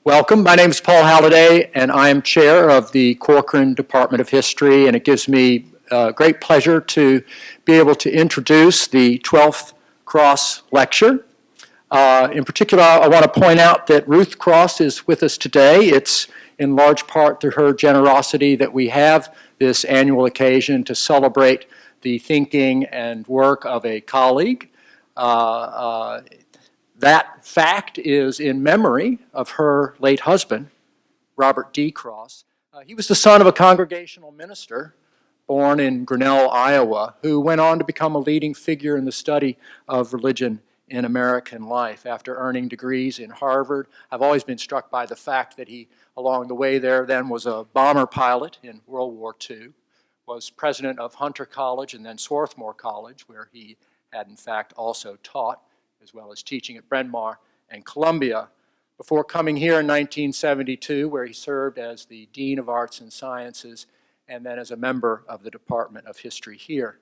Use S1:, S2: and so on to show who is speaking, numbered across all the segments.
S1: Welcome. My name is Paul Halliday, and I am chair of the Corcoran Department of History, and it gives me great pleasure to be able to introduce the 12th Cross Lecture. In particular, I want to point out that Ruth Cross is with us today. It's in large part through her generosity that we have this annual occasion to celebrate the thinking and work of a colleague. That fact is in memory of her late husband, Robert D. Cross. He was the son of a congregational minister born in Grinnell, Iowa, who went on to become a leading figure in the study of religion in American life. After earning degrees in Harvard, I've always been struck by the fact that he, along the way there, then was a bomber pilot in World War II, was president of Hunter College and then Swarthmore College, where he had in fact also taught, as well as teaching at Bryn Mawr and Columbia, before coming here in 1972, where he served as the Dean of Arts and Sciences and then as a member of the Department of History here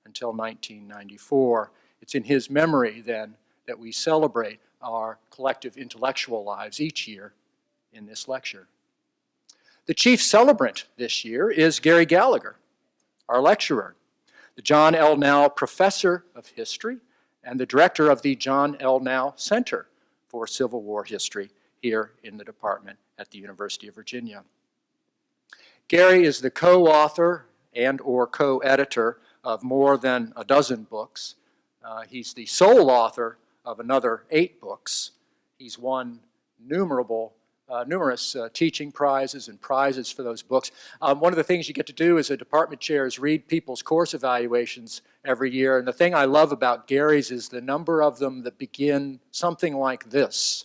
S1: until 1994. It's in his memory, then, that we celebrate our collective intellectual lives each year in this lecture. The chief celebrant this year is Gary Gallagher, our lecturer, the John L. Now Professor of History and the director of the John L. Now Center for Civil War History here in the department at the University of Virginia. Gary is the co-author and/or co-editor of more than a dozen books. He's the sole author of another 8 books. He's won numerous teaching prizes and prizes for those books. One of the things you get to do as a department chair is read people's course evaluations every year. And the thing I love about Gary's is the number of them that begin something like this.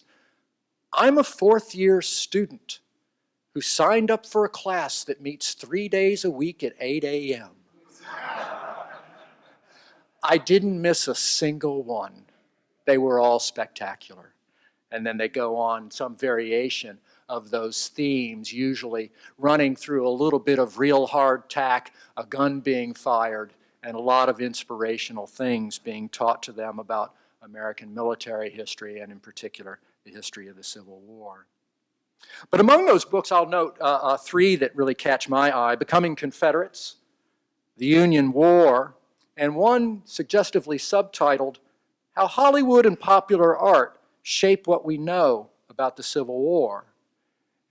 S1: I'm a 4th-year student who signed up for a class that meets 3 days a week at 8 a.m. I didn't miss a single one. They were all spectacular. And then they go on some variation of those themes, usually running through a little bit of real hardtack, a gun being fired, and a lot of inspirational things being taught to them about American military history, and in particular, the history of the Civil War. But among those books, I'll note 3 that really catch my eye: Becoming Confederates, The Union War, and one suggestively subtitled, How Hollywood and Popular Art Shape What We Know About the Civil War.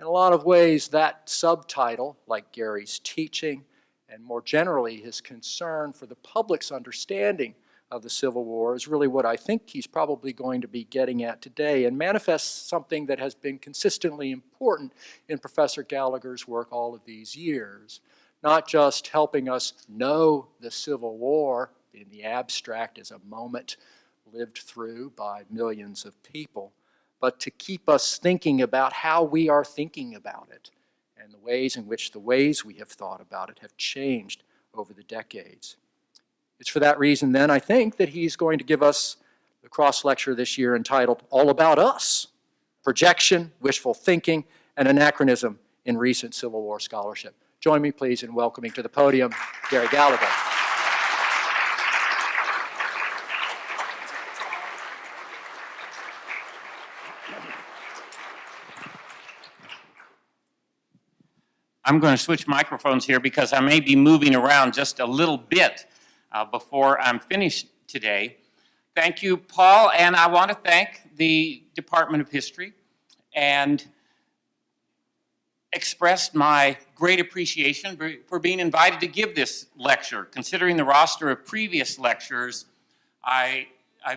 S1: In a lot of ways, that subtitle, like Gary's teaching, and more generally his concern for the public's understanding of the Civil War, is really what I think he's probably going to be getting at today, and manifests something that has been consistently important in Professor Gallagher's work all of these years. Not just helping us know the Civil War in the abstract as a moment lived through by millions of people, but to keep us thinking about how we are thinking about it and the ways in which the ways we have thought about it have changed over the decades. It's for that reason, then, I think, that he's going to give us the cross lecture this year entitled All About Us: Projection, Wishful Thinking, and Anachronism in Recent Civil War Scholarship. Join me, please, in welcoming to the podium Gary Gallagher.
S2: I'm going to switch microphones here because I may be moving around just a little bit before I'm finished today. Thank you, Paul, and I want to thank the Department of History and express my great appreciation for being invited to give this lecture. Considering the roster of previous lectures, I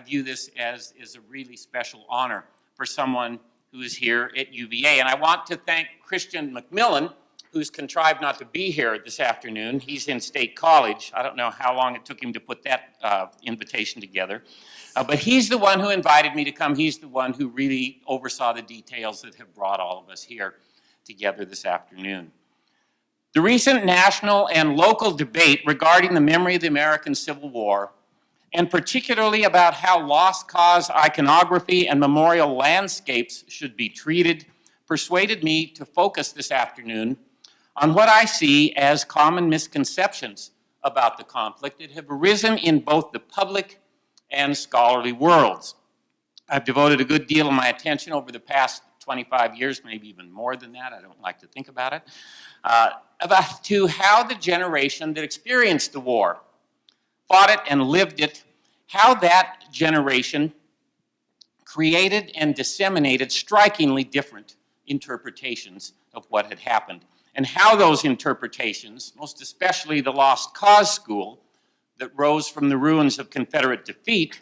S2: view this as a really special honor for someone who is here at UVA. And I want to thank Christian McMillan, who's contrived not to be here this afternoon. He's in State College. I don't know how long it took him to put that invitation together. But he's the one who invited me to come. He's the one who really oversaw the details that have brought all of us here together this afternoon. The recent national and local debate regarding the memory of the American Civil War, and particularly about how lost cause iconography and memorial landscapes should be treated, persuaded me to focus this afternoon on what I see as common misconceptions about the conflict that have arisen in both the public and scholarly worlds. I've devoted a good deal of my attention over the past 25 years, maybe even more than that, I don't like to think about it, to how the generation that experienced the war, fought it and lived it, how that generation created and disseminated strikingly different interpretations of what had happened, and how those interpretations, most especially the Lost Cause school that rose from the ruins of Confederate defeat,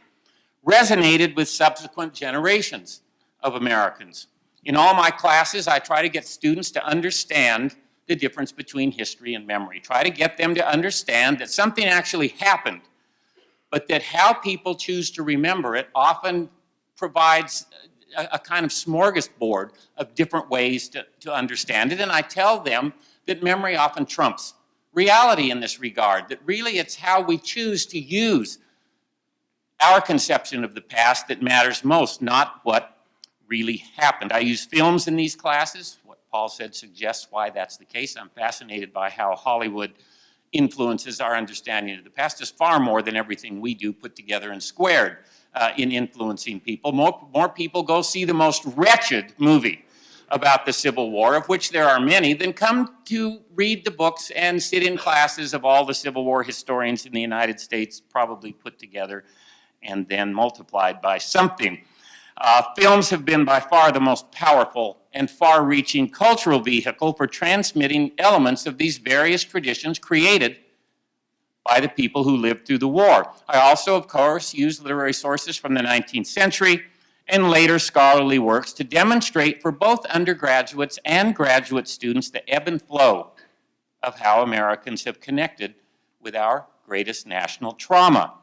S2: resonated with subsequent generations of Americans. In all my classes, I try to get students to understand the difference between history and memory, try to get them to understand that something actually happened, but that how people choose to remember it often provides a kind of smorgasbord of different ways to understand it. And I tell them that memory often trumps reality in this regard, that really it's how we choose to use our conception of the past that matters most, not what really happened. I use films in these classes. What Paul said suggests why that's the case. I'm fascinated by how Hollywood influences our understanding of the past. It's far more than everything we do put together and squared in influencing people. More people go see the most wretched movie about the Civil War, of which there are many, than come to read the books and sit in classes of all the Civil War historians in the United States, probably put together and then multiplied by something. Films have been by far the most powerful and far-reaching cultural vehicle for transmitting elements of these various traditions created by the people who lived through the war. I also, of course, use literary sources from the 19th century and later scholarly works to demonstrate for both undergraduates and graduate students the ebb and flow of how Americans have connected with our greatest national trauma.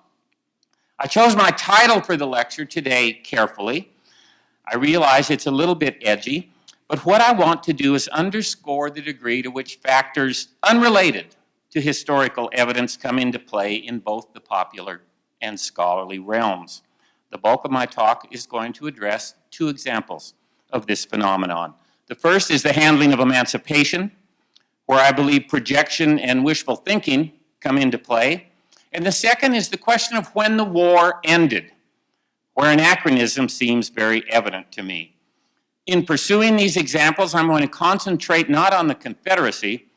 S2: I chose my title for the lecture today carefully. I realize it's a little bit edgy, but what I want to do is underscore the degree to which factors unrelated to historical evidence come into play in both the popular and scholarly realms. The bulk of my talk is going to address two examples of this phenomenon. The first is the handling of emancipation, where I believe projection and wishful thinking come into play. And the second is the question of when the war ended, where anachronism seems very evident to me. In pursuing these examples, I'm going to concentrate not on the Confederacy,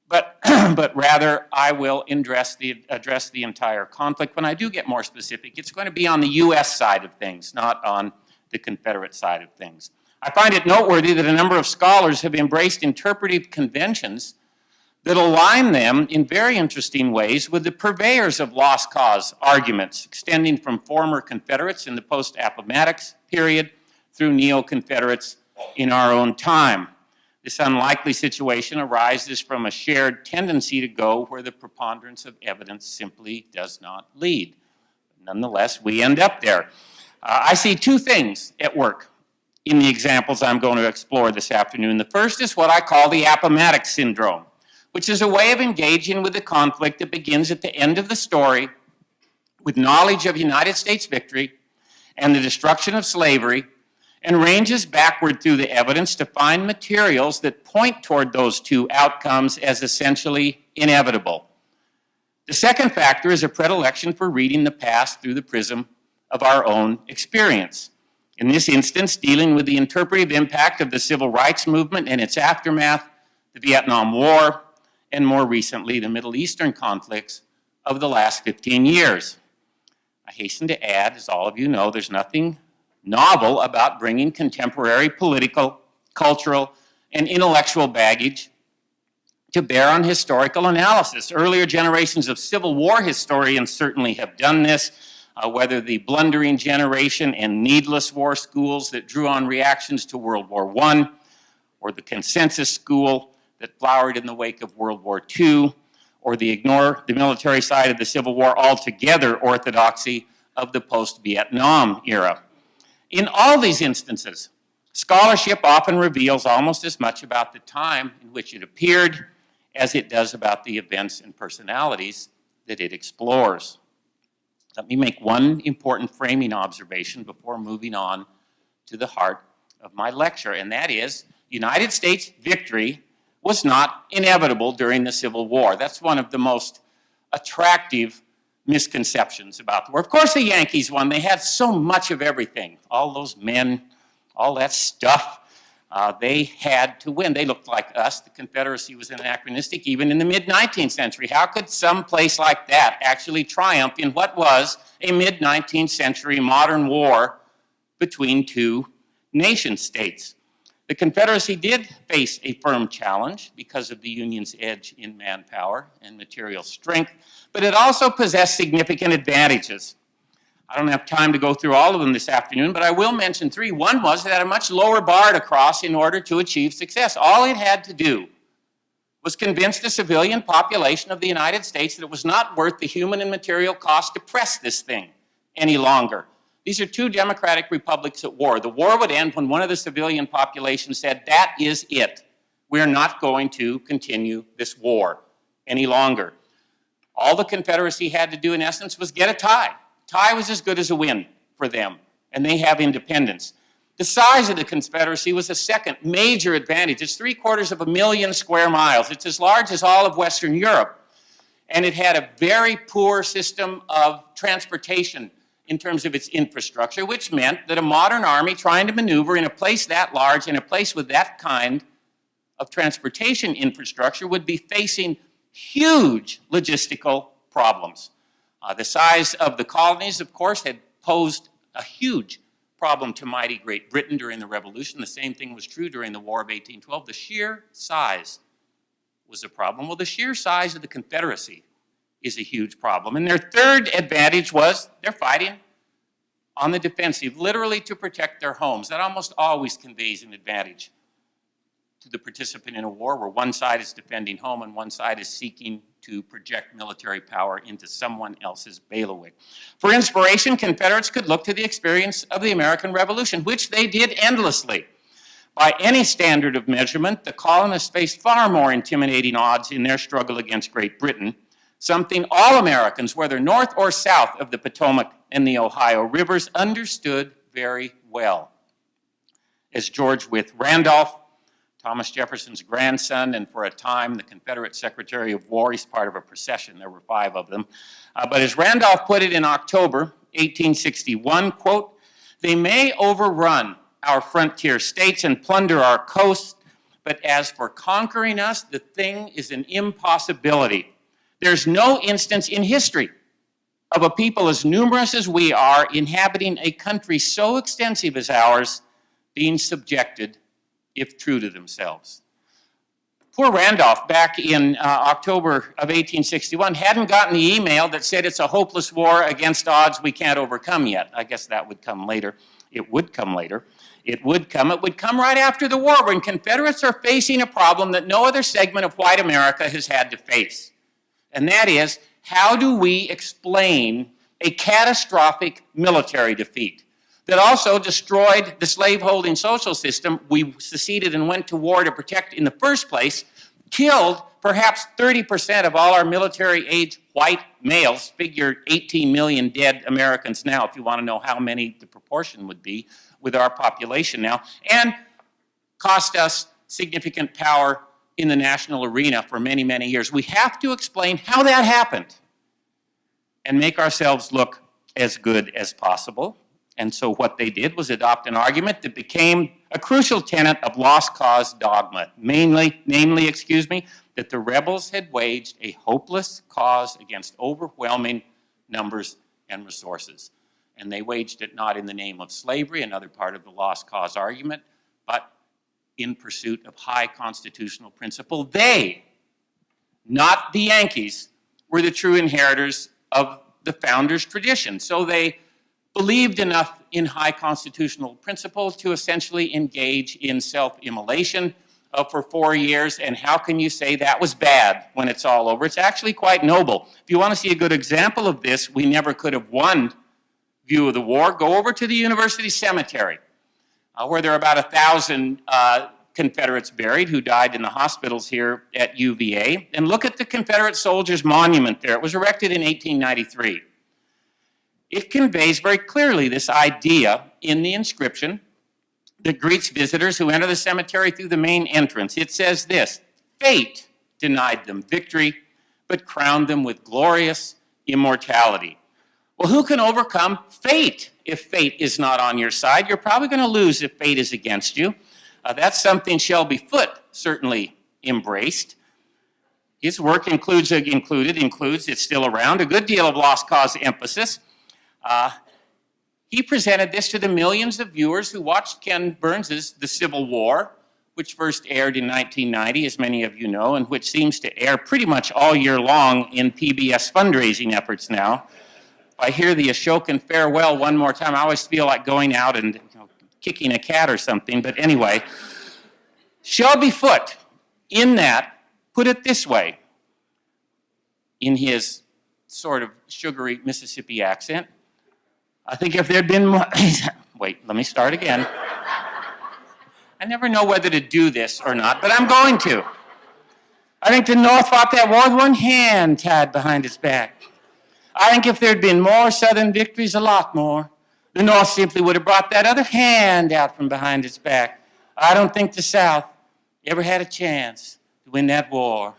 S2: but rather I will address the entire conflict. When I do get more specific, it's going to be on the U.S. side of things, not on the Confederate side of things. I find it noteworthy that a number of scholars have embraced interpretive conventions that align them in very interesting ways with the purveyors of lost cause arguments, extending from former Confederates in the post-Appomattox period through neo-Confederates in our own time. This unlikely situation arises from a shared tendency to go where the preponderance of evidence simply does not lead. Nonetheless, we end up there. I see two things at work in the examples I'm going to explore this afternoon. The first is what I call the Appomattox syndrome, which is a way of engaging with the conflict that begins at the end of the story with knowledge of United States victory and the destruction of slavery, and ranges backward through the evidence to find materials that point toward those two outcomes as essentially inevitable. The second factor is a predilection for reading the past through the prism of our own experience. In this instance, dealing with the interpretive impact of the Civil Rights Movement and its aftermath, the Vietnam War, and more recently, the Middle Eastern conflicts of the last 15 years. I hasten to add, as all of you know, there's nothing novel about bringing contemporary political, cultural, and intellectual baggage to bear on historical analysis. Earlier generations of Civil War historians certainly have done this, whether the blundering generation and needless war schools that drew on reactions to World War I, or the consensus school that flowered in the wake of World War II, or the ignore the military side of the Civil War altogether orthodoxy of the post-Vietnam era. In all these instances, scholarship often reveals almost as much about the time in which it appeared as it does about the events and personalities that it explores. Let me make one important framing observation before moving on to the heart of my lecture, and that is, United States victory was not inevitable during the Civil War. That's one of the most attractive misconceptions about the war. Of course the Yankees won. They had so much of everything. All those men, all that stuff, They had to win. They looked like us. The Confederacy was anachronistic even in the mid-19th century. How could some place like that actually triumph in what was a mid-19th century modern war between two nation states? The Confederacy did face a firm challenge because of the Union's edge in manpower and material strength, but it also possessed significant advantages. I don't have time to go through all of them this afternoon, but I will mention three. One was it had a much lower bar to cross in order to achieve success. All it had to do was convince the civilian population of the United States that it was not worth the human and material cost to press this thing any longer. These are two democratic republics at war. The war would end when one of the civilian population said, that is it. We're not going to continue this war any longer. All the Confederacy had to do, in essence, was get a tie. Tie was as good as a win for them, and they have independence. The size of the Confederacy was a second major advantage. It's 750,000 square miles. It's as large as all of Western Europe, and it had a very poor system of transportation in terms of its infrastructure, which meant that a modern army trying to maneuver in a place that large, in a place with that kind of transportation infrastructure, would be facing huge logistical problems. The size of the colonies, of course, had posed a huge problem to mighty Great Britain during the Revolution. The same thing was true during the War of 1812. The sheer size was a problem. Well, the sheer size of the Confederacy is a huge problem. And their third advantage was they're fighting on the defensive, literally to protect their homes. That almost always conveys an advantage to the participant in a war where one side is defending home and one side is seeking to project military power into someone else's bailiwick. For inspiration, Confederates could look to the experience of the American Revolution, which they did endlessly. By any standard of measurement, the colonists faced far more intimidating odds in their struggle against Great Britain, something all Americans, whether north or south of the Potomac and the Ohio rivers, understood very well. As George Wythe Randolph, Thomas Jefferson's grandson, and for a time the Confederate Secretary of War, he's part of a procession, there were 5 of them. But as Randolph put it in October 1861, quote, "They may overrun our frontier states and plunder our coast, but as for conquering us, the thing is an impossibility. There's no instance in history of a people as numerous as we are inhabiting a country so extensive as ours being subjected if true to themselves." Poor Randolph, back in October of 1861, hadn't gotten the email that said it's a hopeless war against odds we can't overcome yet. I guess that would come later. It would come later. It would come right after the war, when Confederates are facing a problem that no other segment of white America has had to face. And that is, how do we explain a catastrophic military defeat that also destroyed the slaveholding social system we seceded and went to war to protect in the first place, killed perhaps 30% of all our military-age white males, figure 18 million dead Americans now, if you want to know how many the proportion would be with our population now, and cost us significant power in the national arena for many, many years. We have to explain how that happened and make ourselves look as good as possible. And so what they did was adopt an argument that became a crucial tenet of lost cause dogma, namely, that the rebels had waged a hopeless cause against overwhelming numbers and resources. And they waged it not in the name of slavery, another part of the lost cause argument, but in pursuit of high constitutional principle. They, not the Yankees, were the true inheritors of the founders' tradition. So they believed enough in high constitutional principles to essentially engage in self-immolation for 4 years. And how can you say that was bad when it's all over? It's actually quite noble. If you want to see a good example of this, we never could have won view of the war. Go over to the University Cemetery, where there are about 1,000 Confederates buried who died in the hospitals here at UVA, and look at the Confederate Soldiers Monument there. It was erected in 1893. It conveys very clearly this idea in the inscription that greets visitors who enter the cemetery through the main entrance. It says this: "Fate denied them victory, but crowned them with glorious immortality." Well, who can overcome fate if fate is not on your side? You're probably going to lose if fate is against you. That's something Shelby Foote certainly embraced. His work includes, it's still around, a good deal of lost cause emphasis. He presented this to the millions of viewers who watched Ken Burns's The Civil War, which first aired in 1990, as many of you know, and which seems to air pretty much all year long in PBS fundraising efforts now. If I hear the Ashokan farewell one more time, I always feel like going out and kicking a cat or something. But anyway, Shelby Foote, in that, put it this way, in his sort of sugary Mississippi accent. I think if there'd been more, wait, let me start again. I never know whether to do this or not, but I'm going to. I think the North fought that war with one hand tied behind its back. I think if there'd been more Southern victories, a lot more, the North simply would have brought that other hand out from behind its back. I don't think the South ever had a chance to win that war.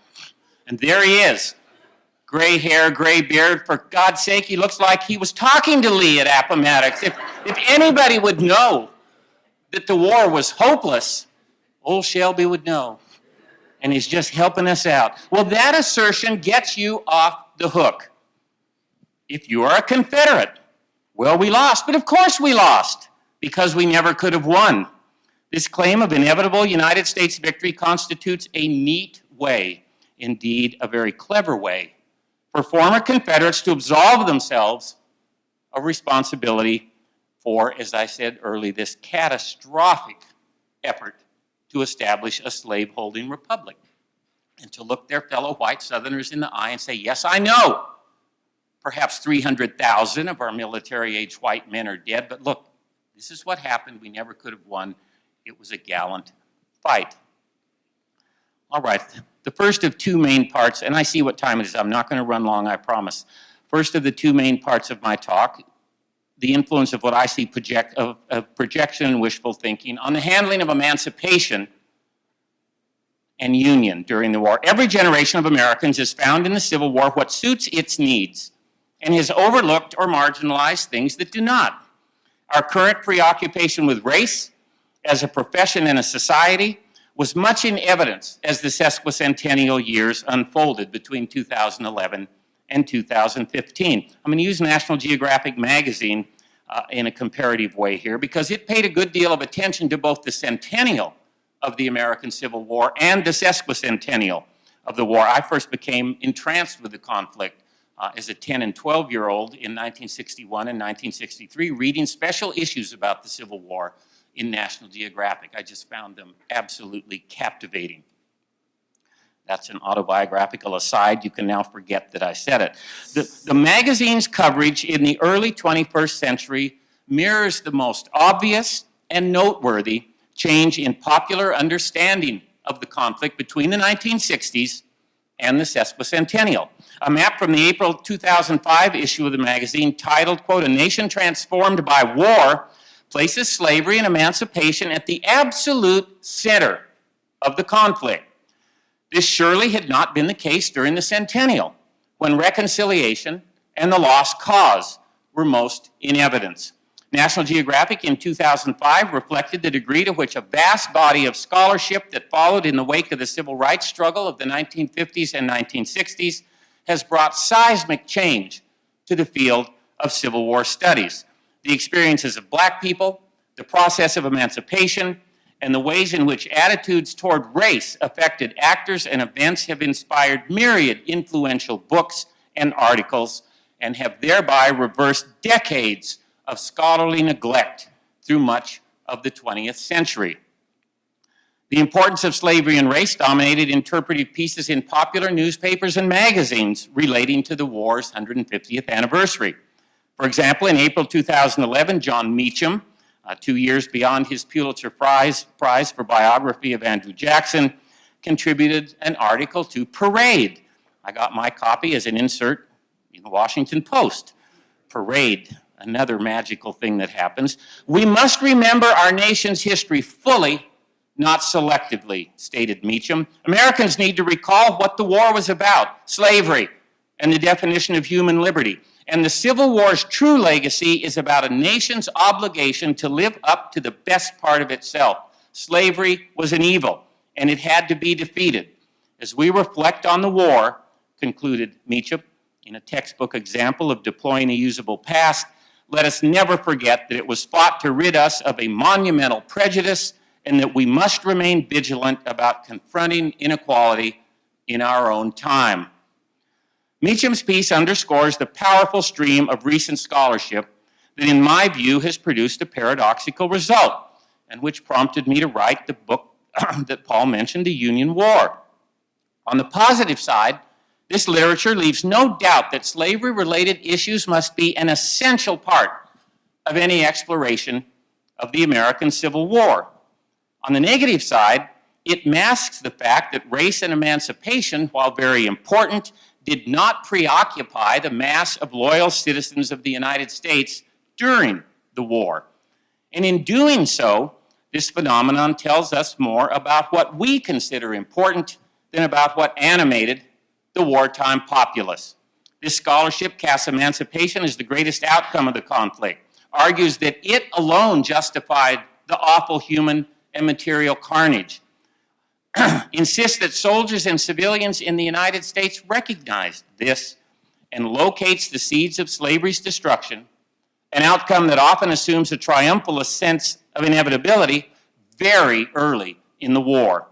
S2: And there he is. Gray hair, gray beard. For God's sake, he looks like he was talking to Lee at Appomattox. If anybody would know that the war was hopeless, old Shelby would know. And he's just helping us out. Well, that assertion gets you off the hook. If you are a Confederate, well, we lost. But of course we lost, because we never could have won. This claim of inevitable United States victory constitutes a neat way, indeed a very clever way, for former Confederates to absolve themselves of responsibility for, as I said earlier, this catastrophic effort to establish a slaveholding republic, and to look their fellow white Southerners in the eye and say, yes, I know, perhaps 300,000 of our military-age white men are dead, but look, this is what happened. We never could have won. It was a gallant fight. All right, the first of two main parts, and I see what time it is. I'm not going to run long, I promise. First of the two main parts of my talk, the influence of what I see of projection and wishful thinking on the handling of emancipation and union during the war. Every generation of Americans has found in the Civil War what suits its needs and has overlooked or marginalized things that do not. Our current preoccupation with race as a profession and a society was much in evidence as the sesquicentennial years unfolded between 2011 and 2015. I'm going to use National Geographic magazine in a comparative way here, because it paid a good deal of attention to both the centennial of the American Civil War and the sesquicentennial of the war. I first became entranced with the conflict as a 10 and 12-year-old in 1961 and 1963, reading special issues about the Civil War in National Geographic. I just found them absolutely captivating. That's an autobiographical aside. You can now forget that I said it. The magazine's coverage in the early 21st century mirrors the most obvious and noteworthy change in popular understanding of the conflict between the 1960s and the sesquicentennial. A map from the April 2005 issue of the magazine titled, quote, "A Nation Transformed by War," places slavery and emancipation at the absolute center of the conflict. This surely had not been the case during the centennial, when reconciliation and the lost cause were most in evidence. National Geographic in 2005 reflected the degree to which a vast body of scholarship that followed in the wake of the civil rights struggle of the 1950s and 1960s has brought seismic change to the field of Civil War studies. The experiences of Black people, the process of emancipation, and the ways in which attitudes toward race affected actors and events have inspired myriad influential books and articles, and have thereby reversed decades of scholarly neglect through much of the 20th century. The importance of slavery and race dominated interpretive pieces in popular newspapers and magazines relating to the war's 150th anniversary. For example, in April 2011, John Meacham, 2 years beyond his Pulitzer Prize for biography of Andrew Jackson, contributed an article to Parade. I got my copy as an insert in the Washington Post. Parade, another magical thing that happens. "We must remember our nation's history fully, not selectively," stated Meacham. "Americans need to recall what the war was about, slavery, and the definition of human liberty. And the Civil War's true legacy is about a nation's obligation to live up to the best part of itself, Slavery was an evil, and it had to be defeated. As we reflect on the war, concluded Meacham, in a textbook example of deploying a usable past, let us never forget that it was fought to rid us of a monumental prejudice and that we must remain vigilant about confronting inequality in our own time. Meacham's piece underscores the powerful stream of recent scholarship that, in my view, has produced a paradoxical result, and which prompted me to write the book that Paul mentioned, The Union War. On the positive side, this literature leaves no doubt that slavery-related issues must be an essential part of any exploration of the American Civil War. On the negative side, it masks the fact that race and emancipation, while very important, did not preoccupy the mass of loyal citizens of the United States during the war. And in doing so, this phenomenon tells us more about what we consider important than about what animated the wartime populace. This scholarship casts emancipation as the greatest outcome of the conflict, argues that it alone justified the awful human and material carnage, insists that soldiers and civilians in the United States recognized this and locates the seeds of slavery's destruction, an outcome that often assumes a triumphalist sense of inevitability, very early in the war.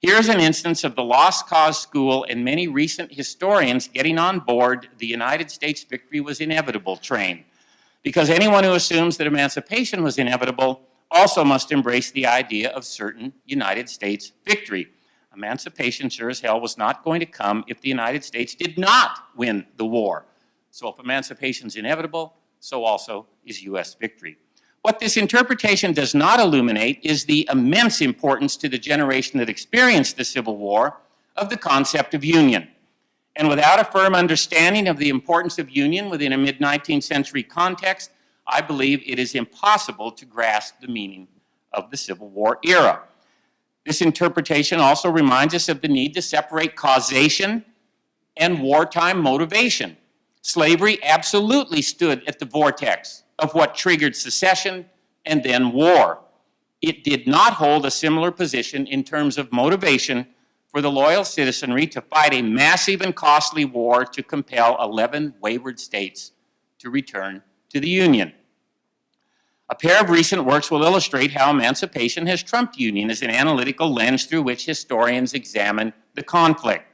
S2: Here's an instance of the Lost Cause School and many recent historians getting on board the United States victory was inevitable train, because anyone who assumes that emancipation was inevitable also must embrace the idea of certain United States victory. Emancipation sure as hell was not going to come if the United States did not win the war. So if emancipation is inevitable, so also is U.S. victory. What this interpretation does not illuminate is the immense importance to the generation that experienced the Civil War of the concept of union. And without a firm understanding of the importance of union within a mid-19th century context, I believe it is impossible to grasp the meaning of the Civil War era. This interpretation also reminds us of the need to separate causation and wartime motivation. Slavery absolutely stood at the vortex of what triggered secession and then war. It did not hold a similar position in terms of motivation for the loyal citizenry to fight a massive and costly war to compel 11 wayward states to return to the Union. A pair of recent works will illustrate how emancipation has trumped union as an analytical lens through which historians examine the conflict.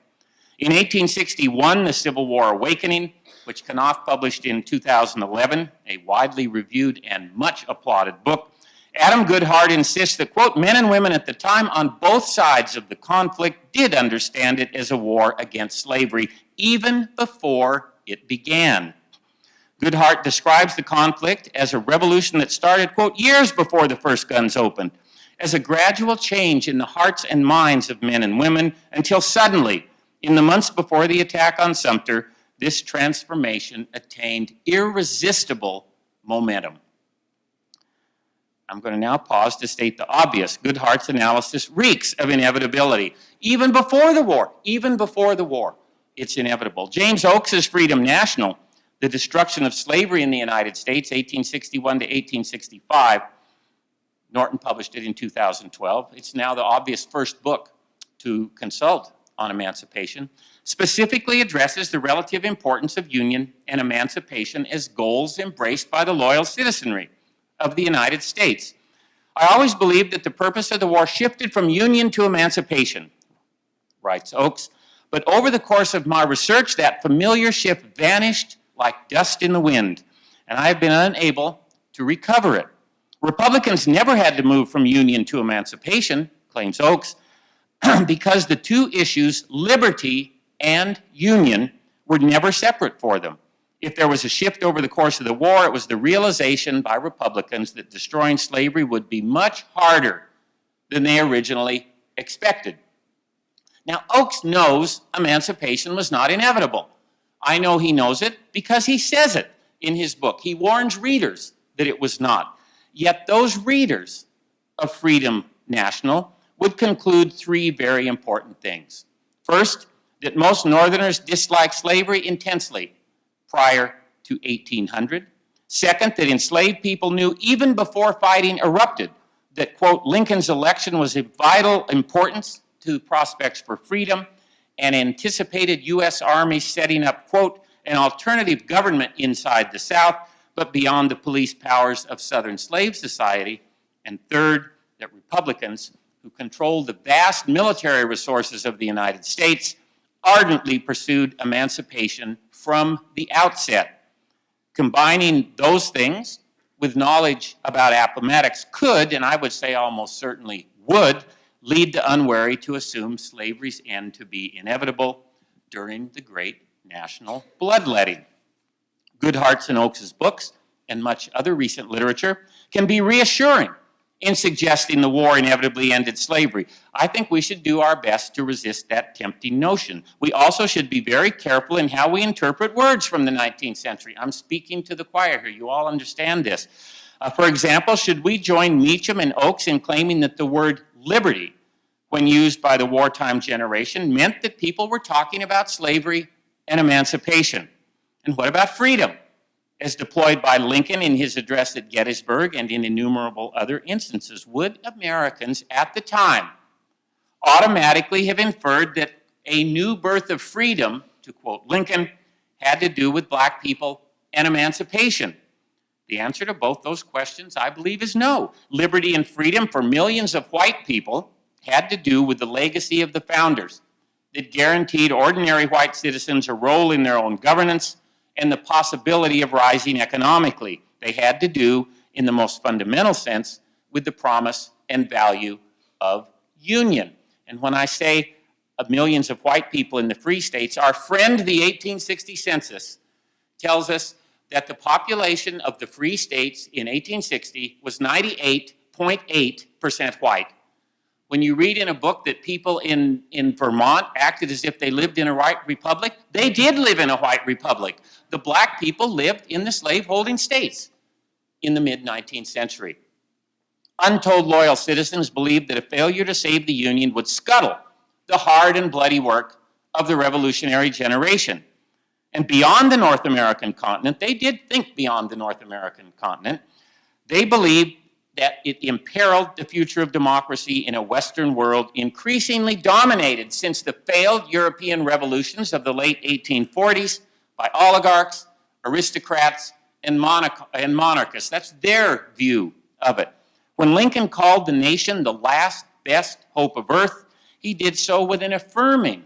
S2: In 1861, The Civil War Awakening, which Knopf published in 2011, a widely reviewed and much applauded book, Adam Goodhart insists that, quote, men and women at the time on both sides of the conflict did understand it as a war against slavery, even before it began. Goodhart describes the conflict as a revolution that started, quote, years before the first guns opened, as a gradual change in the hearts and minds of men and women until suddenly, in the months before the attack on Sumter, this transformation attained irresistible momentum. I'm going to now pause to state the obvious. Goodhart's analysis reeks of inevitability. Even before the war, it's inevitable. James Oakes's Freedom National, The Destruction of Slavery in the United States, 1861 to 1865, Norton published it in 2012. It's now the obvious first book to consult on emancipation, specifically addresses the relative importance of union and emancipation as goals embraced by the loyal citizenry of the United States. I always believed that the purpose of the war shifted from union to emancipation, writes Oakes, but over the course of my research, that familiar shift vanished like dust in the wind, and I have been unable to recover it. Republicans never had to move from union to emancipation, claims Oakes, because the two issues, liberty and union, were never separate for them. If there was a shift over the course of the war, it was the realization by Republicans that destroying slavery would be much harder than they originally expected. Now, Oakes knows emancipation was not inevitable. I know he knows it because he says it in his book. He warns readers that it was not. Yet those readers of Freedom National would conclude three very important things. First, that most Northerners disliked slavery intensely prior to 1800. Second, that enslaved people knew even before fighting erupted that, quote, Lincoln's election was of vital importance to the prospects for freedom and anticipated U.S. Army setting up, quote, an alternative government inside the South, but beyond the police powers of Southern slave society. And third, that Republicans, who controlled the vast military resources of the United States, ardently pursued emancipation from the outset. Combining those things with knowledge about Appomattox could, and I would say almost certainly would, lead the unwary to assume slavery's end to be inevitable during the great national bloodletting. Goodhart's and Oakes's books and much other recent literature can be reassuring in suggesting the war inevitably ended slavery. I think we should do our best to resist that tempting notion. We also should be very careful in how we interpret words from the 19th century. I'm speaking to the choir here. You all understand this. For example, should we join Meacham and Oakes in claiming that the word liberty, when used by the wartime generation, meant that people were talking about slavery and emancipation? And what about freedom, as deployed by Lincoln in his address at Gettysburg and in innumerable other instances? Would Americans at the time automatically have inferred that a new birth of freedom, to quote Lincoln, had to do with black people and emancipation? The answer to both those questions, I believe, is no. Liberty and freedom for millions of white people had to do with the legacy of the founders that guaranteed ordinary white citizens a role in their own governance and the possibility of rising economically. They had to do, in the most fundamental sense, with the promise and value of union. And when I say of millions of white people in the free states, our friend, the 1860 census, tells us that the population of the free states in 1860 was 98.8% white. When you read in a book that people in Vermont acted as if they lived in a white republic, they did live in a white republic. The black people lived in the slaveholding states in the mid-19th century. Untold loyal citizens believed that a failure to save the Union would scuttle the hard and bloody work of the revolutionary generation. And beyond the North American continent, they did think beyond the North American continent, they believed that it imperiled the future of democracy in a Western world increasingly dominated since the failed European revolutions of the late 1840s by oligarchs, aristocrats, and monarchists. That's their view of it. When Lincoln called the nation the last best hope of earth, he did so with an affirming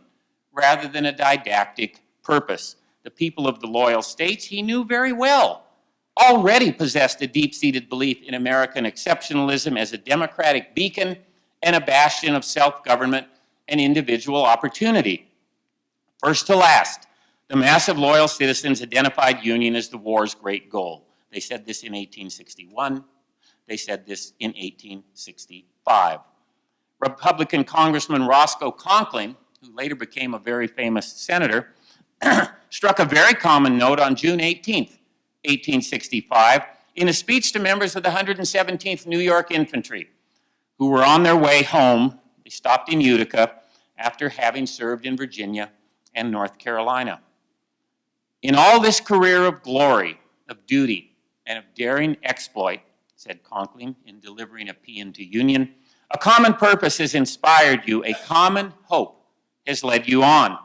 S2: rather than a didactic purpose. The people of the loyal states, he knew very well, already possessed a deep-seated belief in American exceptionalism as a democratic beacon and a bastion of self-government and individual opportunity. First to last, the mass of loyal citizens identified union as the war's great goal. They said this in 1861. They said this in 1865. Republican Congressman Roscoe Conkling, who later became a very famous senator, struck a very common note on June 18th, 1865, in a speech to members of the 117th New York Infantry, who were on their way home. They stopped in Utica after having served in Virginia and North Carolina. In all this career of glory, of duty, and of daring exploit, said Conkling in delivering a paean to Union, a common purpose has inspired you, a common hope has led you on.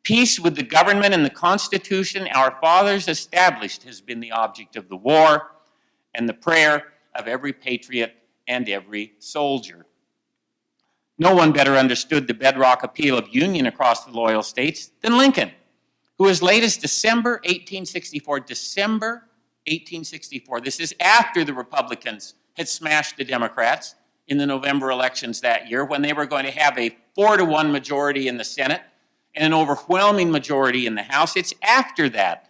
S2: Peace with the government and the Constitution our fathers established has been the object of the war and the prayer of every patriot and every soldier. No one better understood the bedrock appeal of union across the loyal states than Lincoln, who as late as December 1864, this is after the Republicans had smashed the Democrats in the November elections that year, when they were going to have a 4-to-1 majority in the Senate and an overwhelming majority in the House. It's after that,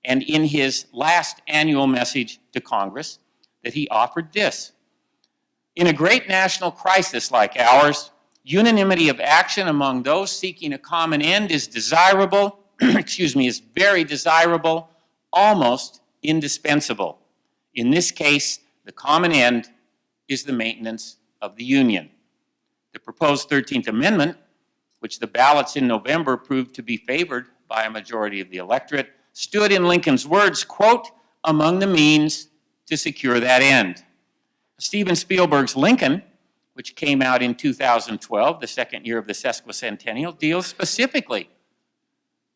S2: and in his last annual message to Congress, that he offered this. In a great national crisis like ours, unanimity of action among those seeking a common end is desirable, is very desirable, almost indispensable. In this case, the common end is the maintenance of the Union. The proposed 13th Amendment, which the ballots in November proved to be favored by a majority of the electorate, stood in Lincoln's words, quote, among the means to secure that end. Steven Spielberg's Lincoln, which came out in 2012, the second year of the sesquicentennial, deals specifically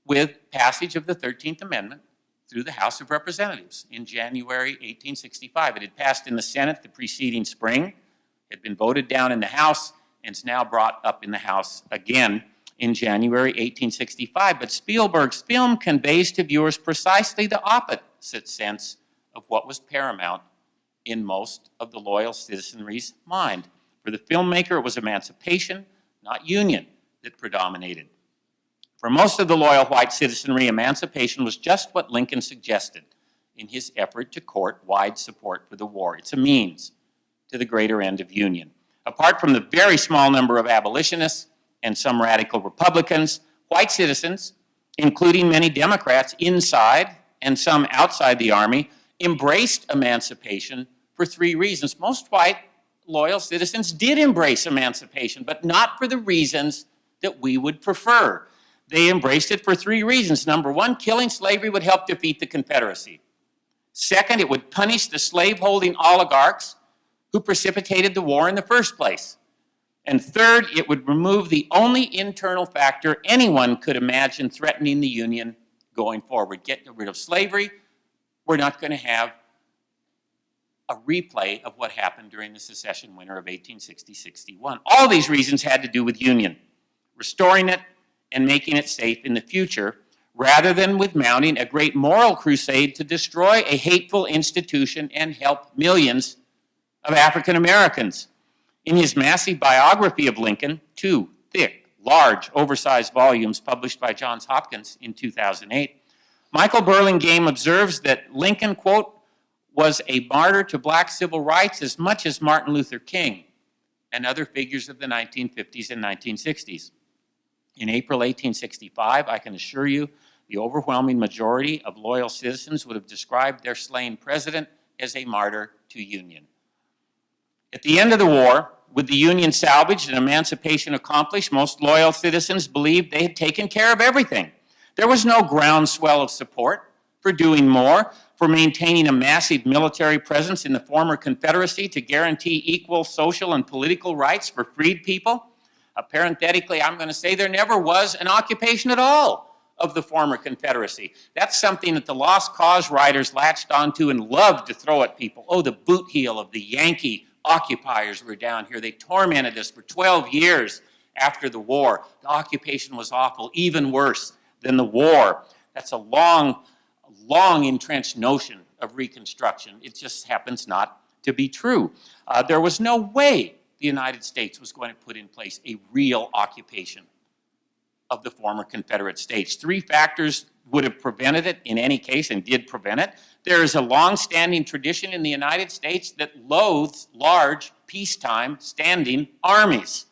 S2: with passage of the 13th Amendment through the House of Representatives in January 1865. It had passed in the Senate the preceding spring, had been voted down in the House, and is now brought up in the House again in January 1865. But Spielberg's film conveys to viewers precisely the opposite sense of what was paramount in most of the loyal citizenry's mind. For the filmmaker, it was emancipation, not union, that predominated. For most of the loyal white citizenry, emancipation was just what Lincoln suggested in his effort to court wide support for the war. It's a means to the greater end of union. Apart from the very small number of abolitionists and some radical Republicans, white citizens, including many Democrats inside and some outside the Army, embraced emancipation for three reasons. Most white loyal citizens did embrace emancipation, but not for the reasons that we would prefer. They embraced it for three reasons. Number one, killing slavery would help defeat the Confederacy. Second, it would punish the slave-holding oligarchs who precipitated the war in the first place. And third, it would remove the only internal factor anyone could imagine threatening the Union going forward. Get rid of slavery. We're not going to have a replay of what happened during the secession winter of 1860-61. All these reasons had to do with union, restoring it and making it safe in the future, rather than with mounting a great moral crusade to destroy a hateful institution and help millions of African Americans. In his massive biography of Lincoln, two thick, large, oversized volumes published by Johns Hopkins in 2008, Michael Burlingame observes that Lincoln, quote, was a martyr to black civil rights as much as Martin Luther King and other figures of the 1950s and 1960s. In April 1865, I can assure you, the overwhelming majority of loyal citizens would have described their slain president as a martyr to Union. At the end of the war, with the Union salvaged and emancipation accomplished, most loyal citizens believed they had taken care of everything. There was no groundswell of support for doing more, for maintaining a massive military presence in the former Confederacy to guarantee equal social and political rights for freed people. Parenthetically, I'm going to say there never was an occupation at all of the former Confederacy. That's something that the Lost Cause writers latched onto and loved to throw at people. Oh, the boot heel of the Yankee occupiers were down here. They tormented us for 12 years after the war. The occupation was awful, even worse than the war. That's a long entrenched notion of Reconstruction. It just happens not to be true. There was no way the United States was going to put in place a real occupation of the former Confederate States. Three factors would have prevented it in any case and did prevent it. There is a long-standing tradition in the United States that loathes large, peacetime, standing armies.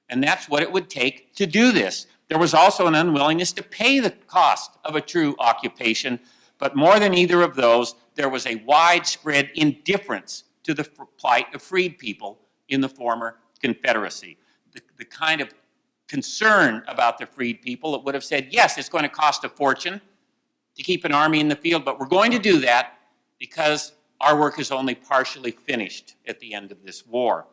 S2: And that's what it would take to do this. There was also an unwillingness to pay the cost of a true occupation, but more than either of those, there was a widespread indifference to the plight of freed people in the former Confederacy. The kind of concern about the freed people that would have said, yes, it's going to cost a fortune to keep an army in the field, but we're going to do that because our work is only partially finished at the end of this war.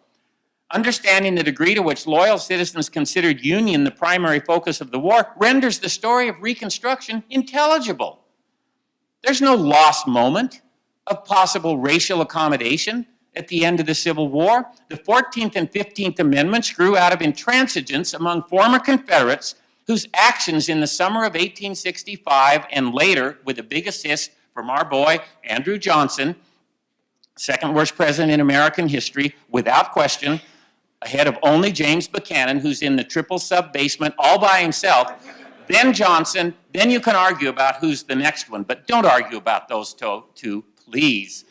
S2: Understanding the degree to which loyal citizens considered Union the primary focus of the war renders the story of Reconstruction intelligible. There's no lost moment of possible racial accommodation at the end of the Civil War. The 14th and 15th Amendments grew out of intransigence among former Confederates whose actions in the summer of 1865 and later, with a big assist from our boy, Andrew Johnson, second worst president in American history, without question, ahead of only James Buchanan, who's in the triple sub-basement all by himself, then Johnson, then you can argue about who's the next one, but don't argue about those two, please.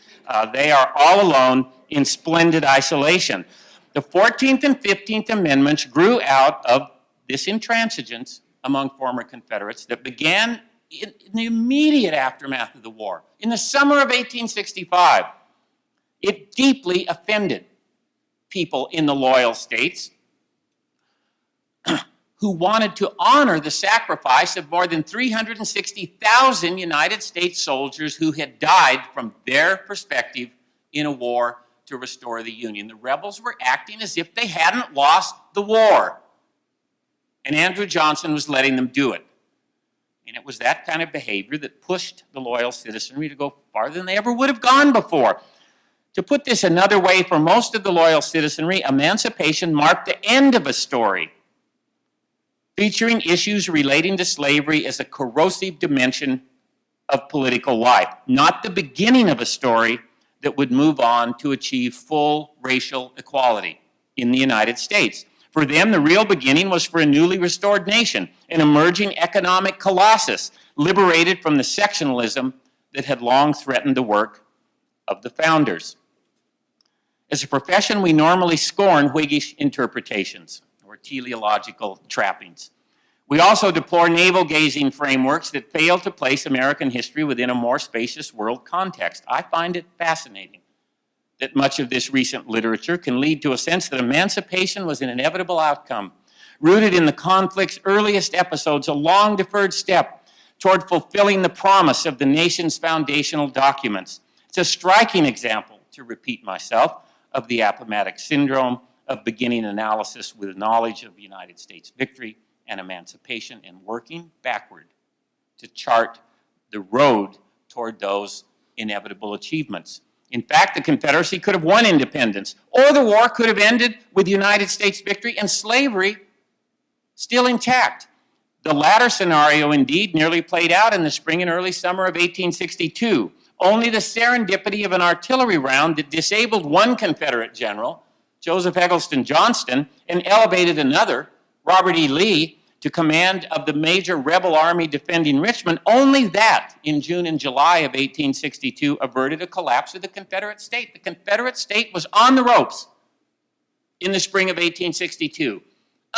S2: They are all alone in splendid isolation. The 14th and 15th Amendments grew out of this intransigence among former Confederates that began in the immediate aftermath of the war. In the summer of 1865, it deeply offended people in the loyal states who wanted to honor the sacrifice of more than 360,000 United States soldiers who had died from their perspective in a war to to restore the Union. The rebels were acting as if they hadn't lost the war. And Andrew Johnson was letting them do it. And it was that kind of behavior that pushed the loyal citizenry to go farther than they ever would have gone before. To put this another way, for most of the loyal citizenry, emancipation marked the end of a story, featuring issues relating to slavery as a corrosive dimension of political life, not the beginning of a story that would move on to achieve full racial equality in the United States. For them, the real beginning was for a newly restored nation, an emerging economic colossus, liberated from the sectionalism that had long threatened the work of the founders. As a profession, we normally scorn Whiggish interpretations or teleological trappings. We also deplore navel-gazing frameworks that fail to place American history within a more spacious world context. I find it fascinating that much of this recent literature can lead to a sense that emancipation was an inevitable outcome, rooted in the conflict's earliest episodes, a long-deferred step toward fulfilling the promise of the nation's foundational documents. It's a striking example, to repeat myself, of the Appomattox Syndrome, of beginning analysis with knowledge of United States victory and emancipation, and working backward to chart the road toward those inevitable achievements. In fact, the Confederacy could have won independence, or the war could have ended with United States victory and slavery still intact. The latter scenario, indeed, nearly played out in the spring and early summer of 1862. Only the serendipity of an artillery round that disabled one Confederate general, Joseph Eggleston Johnston, and elevated another, Robert E. Lee, to command of the major rebel army defending Richmond, only that in June and July of 1862 averted a collapse of the Confederate state. The Confederate state was on the ropes in the spring of 1862.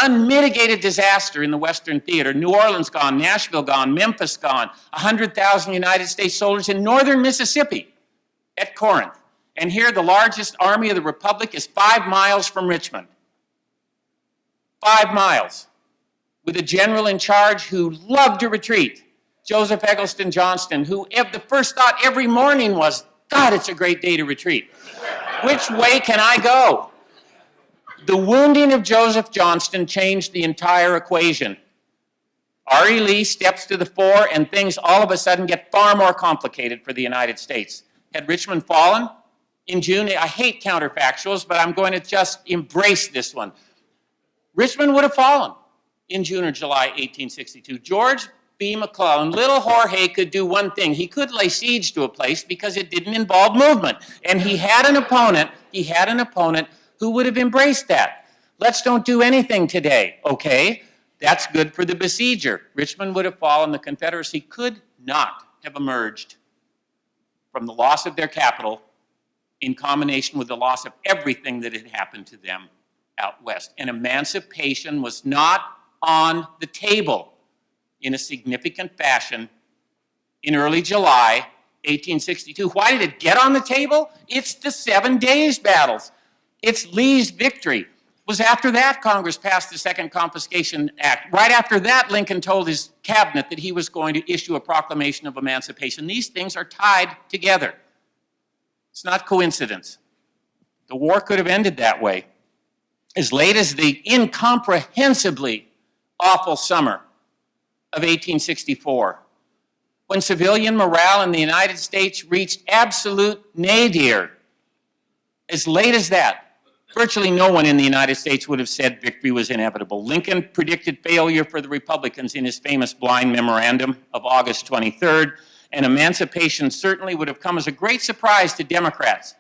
S2: Unmitigated disaster in the Western theater. New Orleans gone, Nashville gone, Memphis gone, 100,000 United States soldiers in northern Mississippi at Corinth. And here the largest army of the Republic is 5 miles from Richmond. 5 miles. With a general in charge who loved to retreat, Joseph Eggleston Johnston, who the first thought every morning was, God, it's a great day to retreat. Which way can I go? The wounding of Joseph Johnston changed the entire equation. R.E. Lee steps to the fore, and things all of a sudden get far more complicated for the United States. Had Richmond fallen in June? I hate counterfactuals, but I'm going to just embrace this one. Richmond would have fallen in June or July 1862. George B. McClellan, little Jorge, could do one thing. He could lay siege to a place because it didn't involve movement. And he had an opponent who would have embraced that. Let's don't do anything today, okay? That's good for the besieger. Richmond would have fallen. The Confederacy could not have emerged from the loss of their capital in combination with the loss of everything that had happened to them out west. And emancipation was not on the table in a significant fashion in early July 1862. Why did it get on the table? It's the 7 Days battles. It's Lee's victory. It was after that Congress passed the Second Confiscation Act. Right after that, Lincoln told his cabinet that he was going to issue a proclamation of emancipation. These things are tied together. It's not coincidence. The war could have ended that way. As late as the incomprehensibly awful summer of 1864, when civilian morale in the United States reached absolute nadir. As late as that, virtually no one in the United States would have said victory was inevitable. Lincoln predicted failure for the Republicans in his famous blind memorandum of August 23rd, and emancipation certainly would have come as a great surprise to Democrats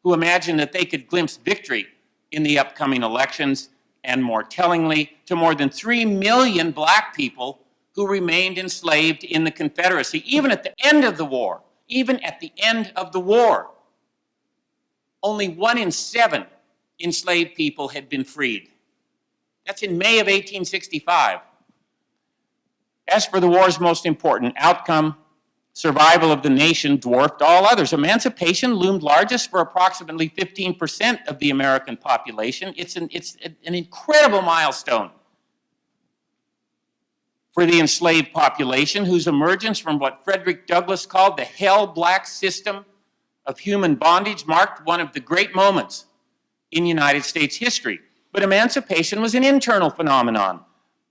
S2: who imagined that they could glimpse victory in the upcoming elections, and more tellingly, to more than 3 million black people who remained enslaved in the Confederacy, even at the end of the war. Even at the end of the war, only 1 in 7 enslaved people had been freed. That's in May of 1865. As for the war's most important outcome, survival of the nation dwarfed all others. Emancipation loomed largest for approximately 15% of the American population. It's an incredible milestone for the enslaved population, whose emergence from what Frederick Douglass called the hell-black system of human bondage marked one of the great moments in United States history. But emancipation was an internal phenomenon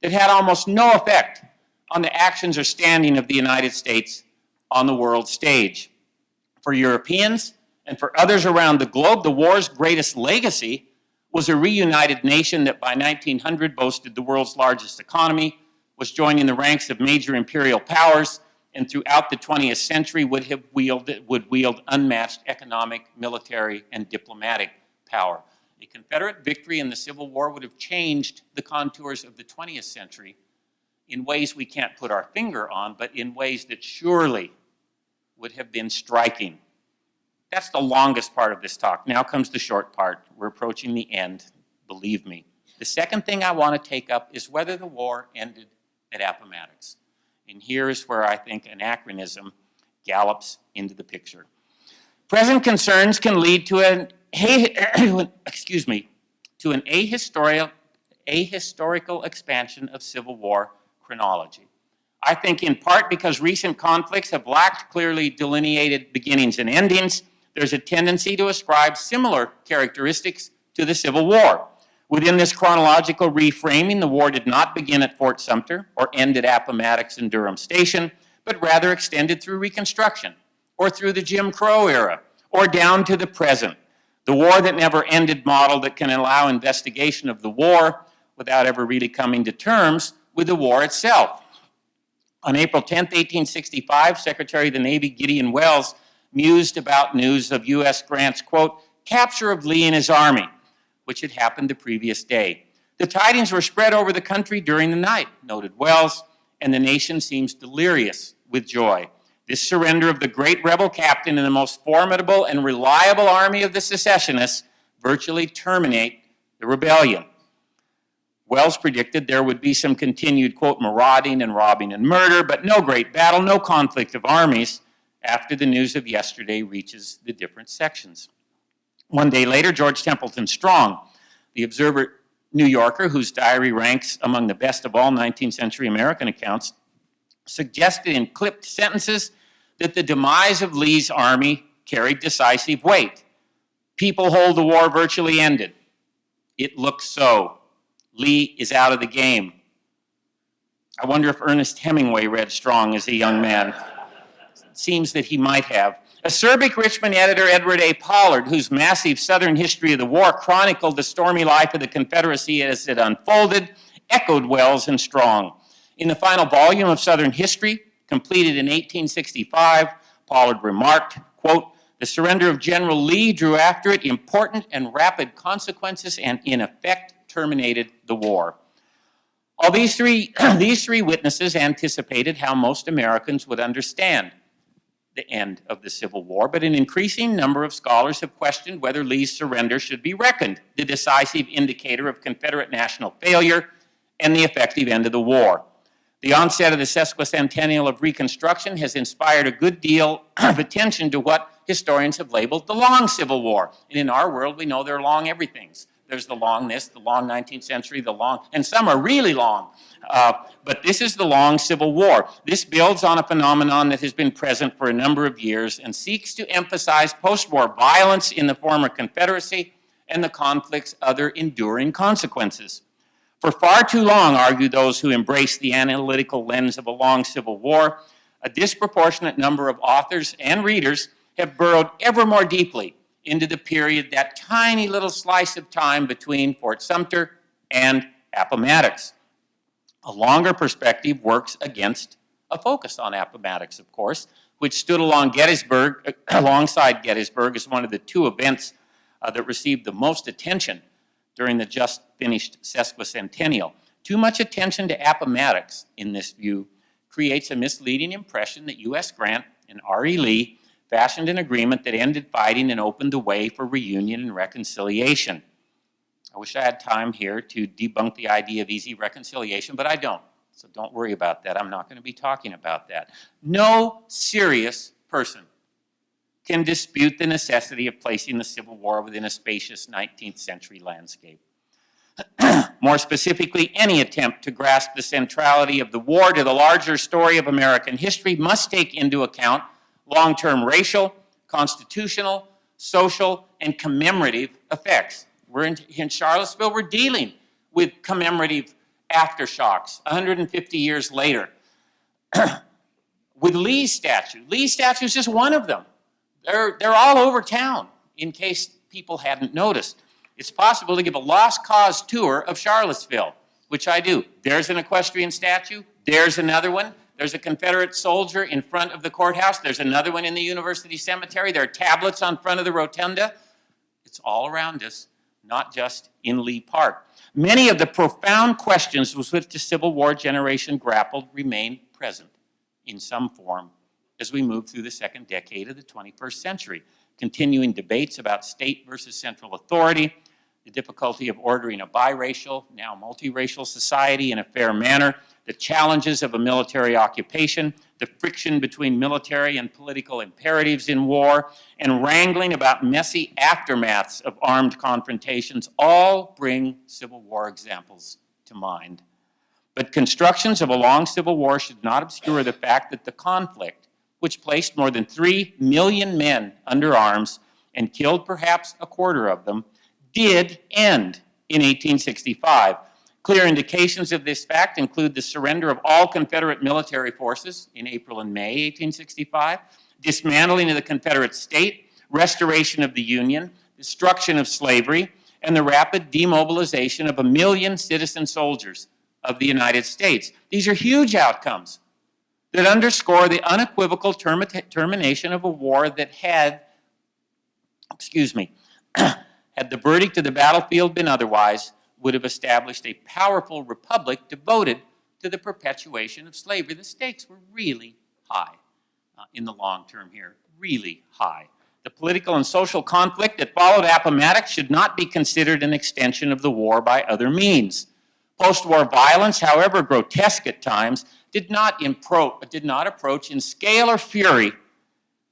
S2: that had almost no effect on the actions or standing of the United States on the world stage. For Europeans and for others around the globe, the war's greatest legacy was a reunited nation that by 1900 boasted the world's largest economy, was joining the ranks of major imperial powers, and throughout the 20th century would wield unmatched economic, military, and diplomatic power. A Confederate victory in the Civil War would have changed the contours of the 20th century in ways we can't put our finger on, but in ways that surely would have been striking. That's the longest part of this talk. Now comes the short part. We're approaching the end, believe me. The second thing I want to take up is whether the war ended at Appomattox. And here is where I think anachronism gallops into the picture. Present concerns can lead to an ahistorical expansion of Civil War chronology. I think in part because recent conflicts have lacked clearly delineated beginnings and endings, there's a tendency to ascribe similar characteristics to the Civil War. Within this chronological reframing, the war did not begin at Fort Sumter or end at Appomattox and Durham Station, but rather extended through Reconstruction or through the Jim Crow era or down to the present. The war that never ended model that can allow investigation of the war without ever really coming to terms with the war itself. On April 10, 1865, Secretary of the Navy Gideon Welles mused about news of U.S. Grant's, quote, capture of Lee and his army, which had happened the previous day. The tidings were spread over the country during the night, noted Welles, and the nation seems delirious with joy. This surrender of the great rebel captain in the most formidable and reliable army of the secessionists virtually terminate the rebellion. Welles predicted there would be some continued, quote, marauding and robbing and murder, but no great battle, no conflict of armies after the news of yesterday reaches the different sections. One day later, George Templeton Strong, the Observer New Yorker, whose diary ranks among the best of all 19th century American accounts, suggested in clipped sentences that the demise of Lee's army carried decisive weight. People hold the war virtually ended. It looks so. Lee is out of the game. I wonder if Ernest Hemingway read Strong as a young man. It seems that he might have. Acerbic Richmond editor Edward A. Pollard, whose massive Southern history of the war chronicled the stormy life of the Confederacy as it unfolded, echoed Welles and Strong. In the final volume of Southern History, completed in 1865, Pollard remarked, quote, the surrender of General Lee drew after it important and rapid consequences and in effect terminated the war. All these three witnesses anticipated how most Americans would understand the end of the Civil War, but an increasing number of scholars have questioned whether Lee's surrender should be reckoned the decisive indicator of Confederate national failure and the effective end of the war. The onset of the sesquicentennial of Reconstruction has inspired a good deal of attention to what historians have labeled the long Civil War. And in our world, we know there are long everythings. There's the long this, the long 19th century, the long, and some are really long. But this is the long Civil War. This builds on a phenomenon that has been present for a number of years and seeks to emphasize post-war violence in the former Confederacy and the conflict's other enduring consequences. For far too long, argue those who embrace the analytical lens of a long Civil War, a disproportionate number of authors and readers have burrowed ever more deeply into the period, that tiny little slice of time between Fort Sumter and Appomattox. A longer perspective works against a focus on Appomattox, of course, which stood alongside Gettysburg as one of the two events that received the most attention during the just finished sesquicentennial. Too much attention to Appomattox, in this view, creates a misleading impression that U.S. Grant and R.E. Lee fashioned an agreement that ended fighting and opened the way for reunion and reconciliation. I wish I had time here to debunk the idea of easy reconciliation, but I don't. So don't worry about that. I'm not going to be talking about that. No serious person can dispute the necessity of placing the Civil War within a spacious 19th century landscape. More specifically, any attempt to grasp the centrality of the war to the larger story of American history must take into account long-term racial, constitutional, social, and commemorative effects. We're in Charlottesville, we're dealing with commemorative aftershocks 150 years later. With Lee's statue. Lee's statue is just one of them. They're all over town, in case people hadn't noticed. It's possible to give a lost cause tour of Charlottesville, which I do. There's an equestrian statue. There's another one. There's a Confederate soldier in front of the courthouse. There's another one in the University Cemetery. There are tablets on front of the rotunda. It's all around us, not just in Lee Park. Many of the profound questions with which the Civil War generation grappled remain present in some form as we move through the second decade of the 21st century. Continuing debates about state versus central authority, the difficulty of ordering a biracial, now multiracial society in a fair manner, the challenges of a military occupation, the friction between military and political imperatives in war, and wrangling about messy aftermaths of armed confrontations all bring Civil War examples to mind. But constructions of a long Civil War should not obscure the fact that the conflict, which placed more than 3 million men under arms and killed perhaps a quarter of them, did end in 1865. Clear indications of this fact include the surrender of all Confederate military forces in April and May 1865, dismantling of the Confederate state, restoration of the Union, destruction of slavery, and the rapid demobilization of 1 million citizen soldiers of the United States. These are huge outcomes that underscore the unequivocal termination of a war that had the verdict of the battlefield been otherwise, would have established a powerful republic devoted to the perpetuation of slavery. The stakes were really high in the long term here, really high. The political and social conflict that followed Appomattox should not be considered an extension of the war by other means. Post-war violence, however grotesque at times, did not approach in scale or fury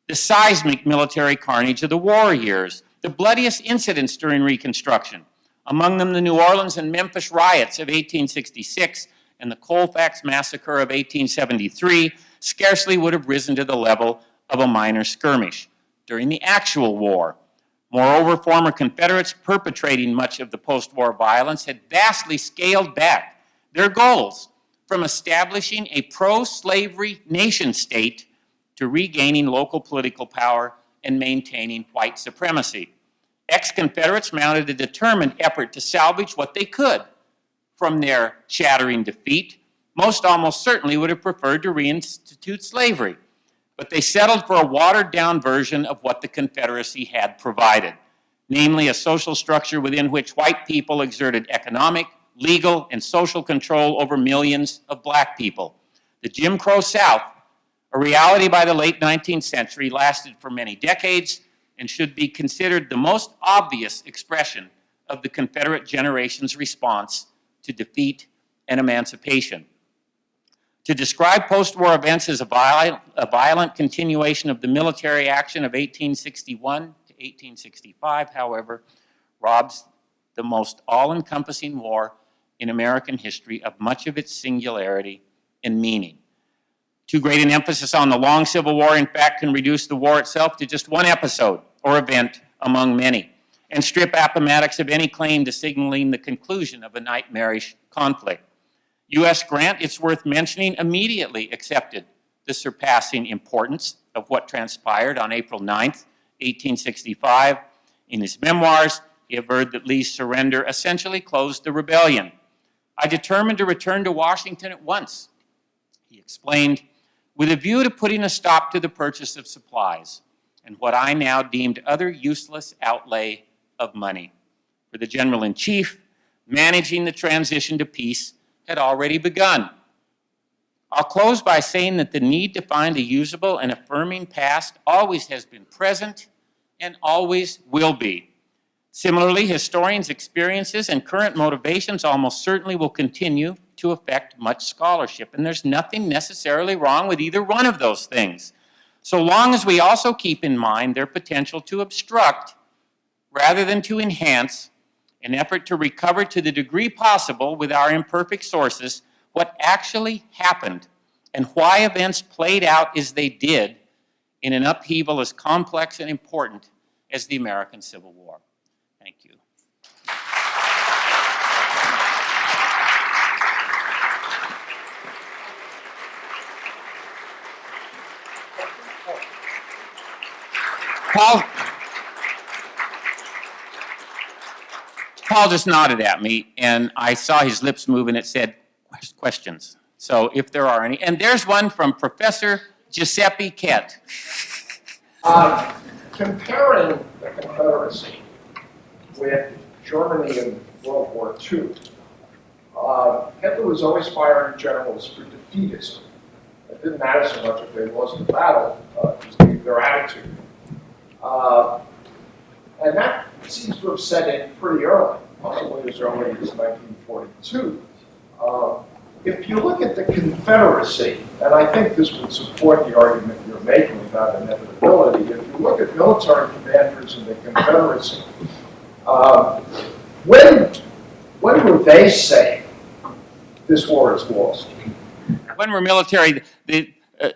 S2: the seismic military carnage of the war years, the bloodiest incidents during Reconstruction, among them the New Orleans and Memphis riots of 1866 and the Colfax massacre of 1873, scarcely would have risen to the level of a minor skirmish during the actual war. Moreover, former Confederates perpetrating much of the post-war violence had vastly scaled back their goals from establishing a pro-slavery nation-state to regaining local political power and maintaining white supremacy. Ex-Confederates mounted a determined effort to salvage what they could from their shattering defeat. Most almost certainly would have preferred to reinstitute slavery, but they settled for a watered-down version of what the Confederacy had provided, namely a social structure within which white people exerted economic, legal, and social control over millions of black people. The Jim Crow South, a reality by the late 19th century, lasted for many decades and should be considered the most obvious expression of the Confederate generation's response to defeat and emancipation. To describe post-war events as a violent continuation of the military action of 1861 to 1865, however, robs the most all-encompassing war in American history of much of its singularity and meaning. Too great an emphasis on the long Civil War, in fact, can reduce the war itself to just one episode or event among many, and strip Appomattox of any claim to signaling the conclusion of a nightmarish conflict. U.S. Grant, it's worth mentioning, immediately accepted the surpassing importance of what transpired on April 9th, 1865. In his memoirs, he averred that Lee's surrender essentially closed the rebellion. "I determined to return to Washington at once," he explained, "with a view to putting a stop to the purchase of supplies and what I now deemed other useless outlay of money. For the General-in-Chief, managing the transition to peace had already begun." I'll close by saying that the need to find a usable and affirming past always has been present and always will be. Similarly, historians' experiences and current motivations almost certainly will continue to affect much scholarship, and there's nothing necessarily wrong with either one of those things, so long as we also keep in mind their potential to obstruct rather than to enhance an effort to recover to the degree possible with our imperfect sources what actually happened and why events played out as they did in an upheaval as complex and important as the American Civil War. Thank you. Paul just nodded at me, and I saw his lips move, and it said, questions. So if there are any. And there's one from Professor Giuseppe Kett.
S3: Comparing the Confederacy with Germany in World War II, Hitler was always firing generals for defeatism. It didn't matter so much if they lost the battle, just their attitude. And that seems to have set in pretty early, possibly as early as 1942. If you look at the Confederacy, and I think this would support the argument you're making about inevitability, if you look at military commanders in the Confederacy, when were they saying this war is lost?
S2: When we're military,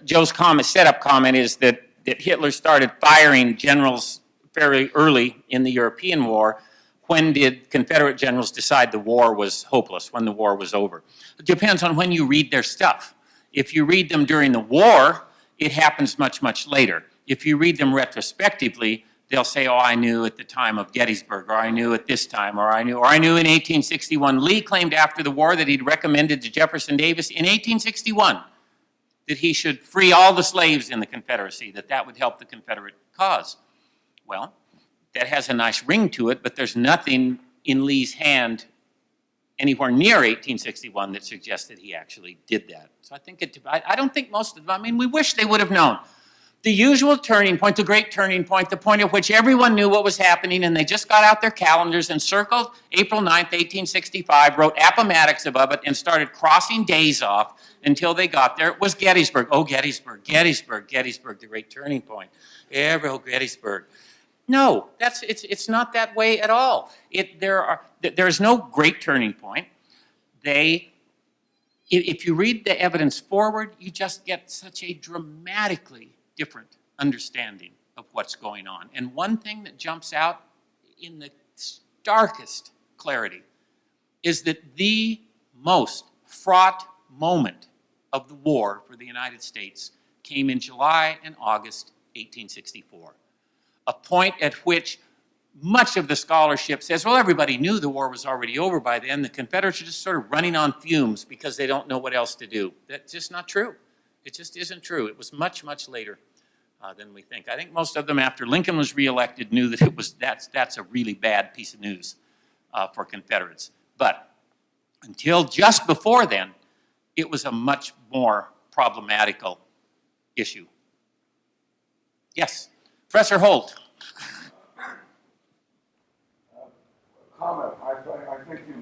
S2: Joe's setup comment is that Hitler started firing generals fairly early in the European War. When did Confederate generals decide the war was hopeless, when the war was over? It depends on when you read their stuff. If you read them during the war, it happens much, much later. If you read them retrospectively, they'll say, oh, I knew at the time of Gettysburg, or I knew at this time, or I knew in 1861. Lee claimed after the war that he'd recommended to Jefferson Davis in 1861 that he should free all the slaves in the Confederacy, that would help the Confederate cause. Well, that has a nice ring to it, but there's nothing in Lee's hand anywhere near 1861 that suggests that he actually did that. So I don't think most of them, I mean, we wish they would have known. The usual turning point, the great turning point, the point at which everyone knew what was happening, and they just got out their calendars and circled April 9th, 1865, wrote Appomattox above it, and started crossing days off until they got there. It was Gettysburg. Oh, Gettysburg, Gettysburg, Gettysburg, the great turning point. Gettysburg. No, it's not that way at all. There's no great turning point. If you read the evidence forward, you just get such a dramatically different understanding of what's going on. And one thing that jumps out in the starkest clarity is that the most fraught moment of the war for the United States came in July and August 1864. A point at which much of the scholarship says, well, everybody knew the war was already over by then. The Confederates are just sort of running on fumes because they don't know what else to do. That's just not true. It just isn't true. It was much, much later than we think. I think most of them, after Lincoln was reelected, knew that that's a really bad piece of news for Confederates. But until just before then, it was a much more problematical issue. Yes. Professor Holt.
S4: Comment. I think you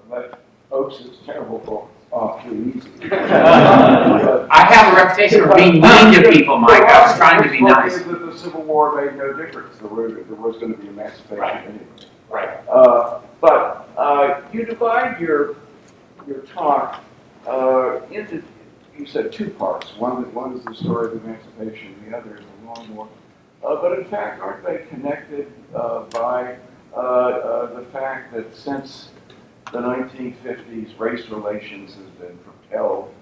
S4: let Oakes' terrible book off too easy.
S2: I have a reputation for being mean to people, Mike. I was trying to be nice.
S4: That the Civil War made no difference. There was going to be emancipation anyway.
S2: Right.
S4: But you divide your talk into, you said, two parts. One is the story of emancipation, the other is the long war. But in fact, aren't they connected by the fact that since the 1950s, race relations has been propelled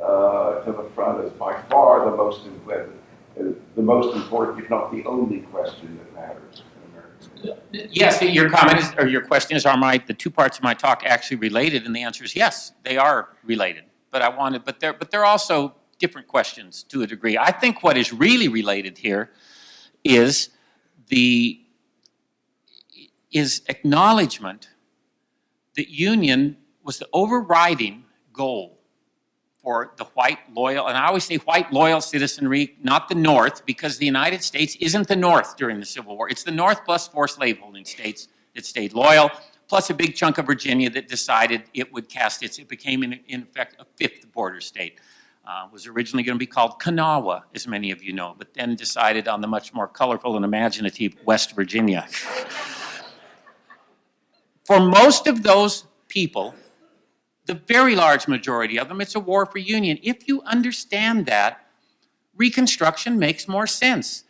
S4: to the front as by far the most important, if not the only question that matters in America?
S2: Yes, your comment is, or your question is, the two parts of my talk actually related? And the answer is yes, they are related. But they're also different questions to a degree. I think what is really related here is acknowledgement that union was the overriding goal for the white loyal, and I always say white loyal citizenry, not the North, because the United States isn't the North during the Civil War. It's the North plus 4 slaveholding states that stayed loyal, plus a big chunk of Virginia that decided it would it became in effect a 5th border state. Was originally going to be called Kanawha, as many of you know, but then decided on the much more colorful and imaginative West Virginia. For most of those people, the very large majority of them, it's a war for union. If you understand that, Reconstruction makes more sense.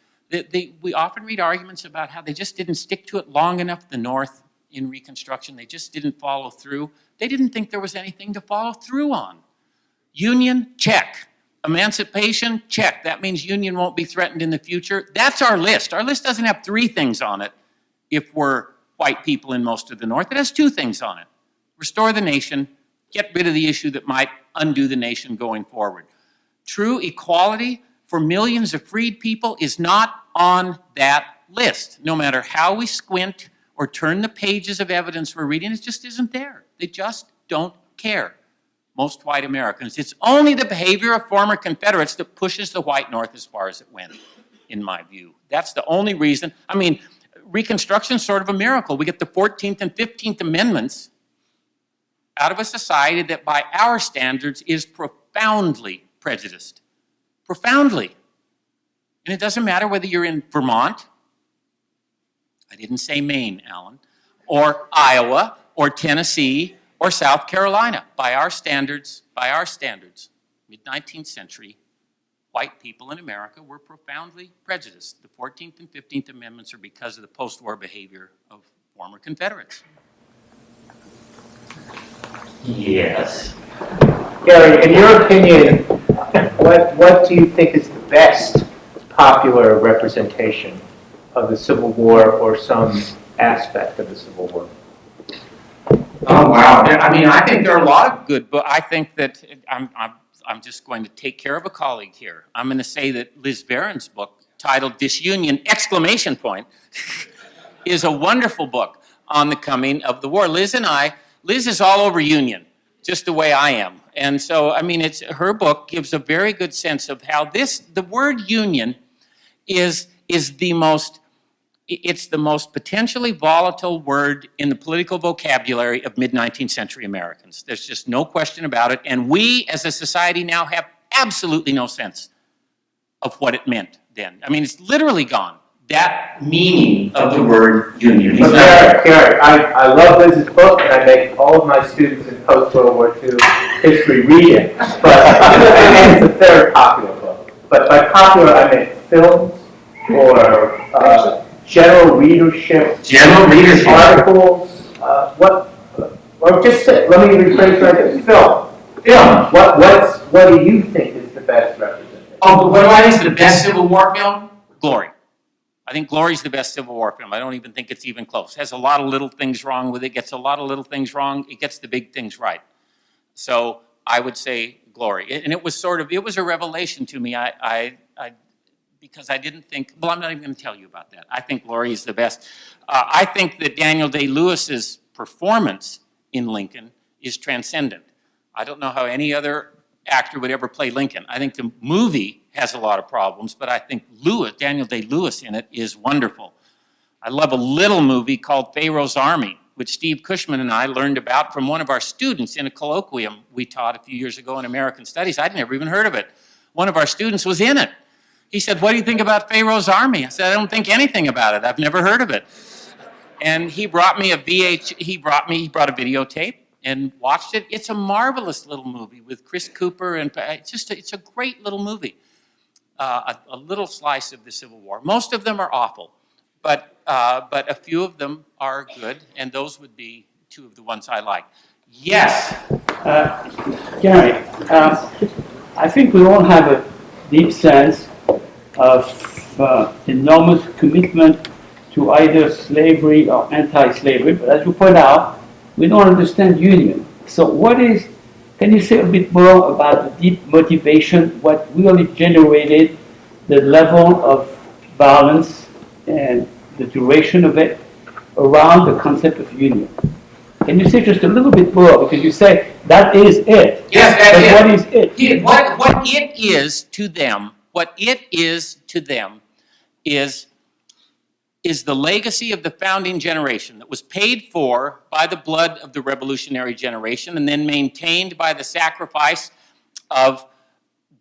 S2: We often read arguments about how they just didn't stick to it long enough, the North, in Reconstruction. They just didn't follow through. They didn't think there was anything to follow through on. Union, check. Emancipation, check. That means union won't be threatened in the future. That's our list. Our list doesn't have 3 things on it if we're white people in most of the North. It has 2 things on it. Restore the nation, get rid of the issue that might undo the nation going forward. True equality for millions of freed people is not on that list. No matter how we squint or turn the pages of evidence we're reading, it just isn't there. They just don't care, most white Americans. It's only the behavior of former Confederates that pushes the white North as far as it went, in my view. That's the only reason. I mean, Reconstruction's sort of a miracle. We get the 14th and 15th Amendments out of a society that by our standards is profoundly prejudiced. Profoundly. And it doesn't matter whether you're in Vermont, I didn't say Maine, Alan, or Iowa, or Tennessee, or South Carolina. By our standards, mid-19th century, white people in America were profoundly prejudiced. The 14th and 15th Amendments are because of the post-war behavior of former Confederates.
S5: Yes. Gary, in your opinion, what do you think is the best popular representation of the Civil War or some aspect of the Civil War?
S2: Oh, wow. I mean, I think there are a lot of good, but I think that I'm just going to take care of a colleague here. I'm going to say that Liz Barron's book, titled Disunion, ! is a wonderful book on the coming of the war. Liz is all over union, just the way I am. And so, I mean, her book gives a very good sense of how the word union is the most potentially volatile word in the political vocabulary of mid-19th century Americans. There's just no question about it. And we, as a society now, have absolutely no sense of what it meant then. I mean, it's literally gone. That meaning of the word union.
S5: Gary, I love Liz's book, and I make all of my students in post-World War II history read it. But it's a very popular book. But by popular, I mean films or general readership, articles. Let me rephrase that. Film. What do you think is the best representation?
S2: Oh, but what do I think is the best Civil War film? Glory. I think Glory's the best Civil War film. I don't even think it's even close. It has a lot of little things wrong with it. Gets a lot of little things wrong. It gets the big things right. So I would say Glory. And it was a revelation to me. Because I didn't think, well, I'm not even going to tell you about that. I think Glory is the best. I think that Daniel Day-Lewis's performance in Lincoln is transcendent. I don't know how any other actor would ever play Lincoln. I think the movie has a lot of problems, but I think Daniel Day-Lewis in it is wonderful. I love a little movie called Pharaoh's Army, which Steve Cushman and I learned about from one of our students in a colloquium we taught a few years ago in American Studies. I'd never even heard of it. One of our students was in it. He said, "What do you think about Pharaoh's Army?" I said, "I don't think anything about it. I've never heard of it." And he brought me he brought a videotape and watched it. It's a marvelous little movie with Chris Cooper, and it's a great little movie. A little slice of the Civil War. Most of them are awful, but a few of them are good, and those would be 2 of the ones I like. Yes?
S6: Gary, I think we all have a deep sense of enormous commitment to either slavery or anti-slavery, but as you point out, we don't understand union. So can you say a bit more about the deep motivation, what really generated the level of violence and the duration of it around the concept of union? Can you say just a little bit more? Because you say that is it.
S2: Yes, that's it.
S6: What is it?
S2: What it is to them is the legacy of the founding generation that was paid for by the blood of the revolutionary generation and then maintained by the sacrifice of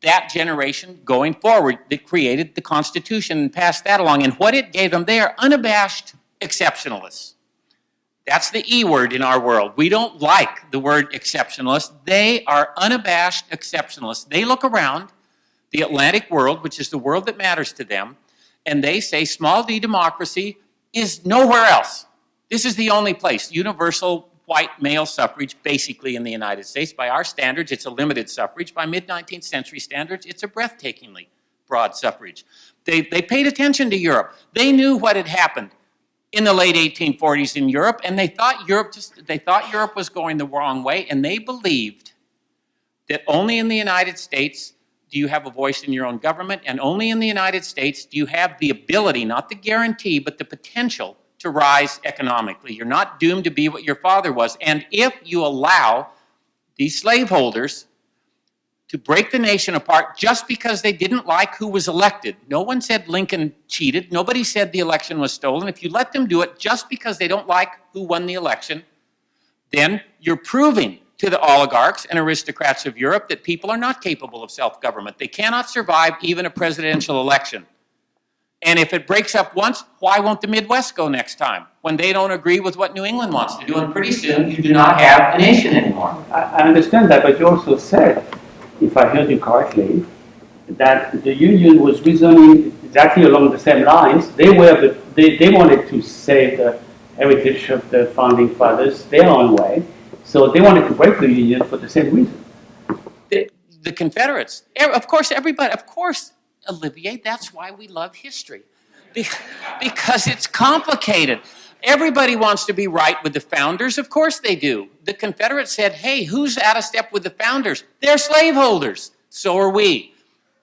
S2: that generation going forward that created the Constitution and passed that along. And what it gave them, they are unabashed exceptionalists. That's the E word in our world. We don't like the word exceptionalist. They are unabashed exceptionalists. They look around. the Atlantic world, which is the world that matters to them, and they say small d democracy is nowhere else. This is the only place. Universal white male suffrage, basically in the United States. By our standards, it's a limited suffrage. By mid-19th century standards, it's a breathtakingly broad suffrage. They paid attention to Europe. They knew what had happened in the late 1840s in Europe, and they thought Europe was going the wrong way, and they believed that only in the United States do you have a voice in your own government, and only in the United States do you have the ability, not the guarantee, but the potential to rise economically. You're not doomed to be what your father was. And if you allow these slaveholders to break the nation apart just because they didn't like who was elected, no one said Lincoln cheated, nobody said the election was stolen. If you let them do it just because they don't like who won the election, then you're proving to the oligarchs and aristocrats of Europe that people are not capable of self-government. They cannot survive even a presidential election. And if it breaks up once, why won't the Midwest go next time? When they don't agree with what New England wants to do, and pretty soon you do not have a nation anymore.
S6: I understand that, but you also said, if I heard you correctly, that the Union was reasoning exactly along the same lines. They wanted to save the heritage of the founding fathers their own way, so they wanted to break the Union for the same reason.
S2: The Confederates, of course, everybody, of course, Olivier, that's why we love history. Because it's complicated. Everybody wants to be right with the founders. Of course they do. The Confederates said, hey, who's out of step with the founders? They're slaveholders. So are we.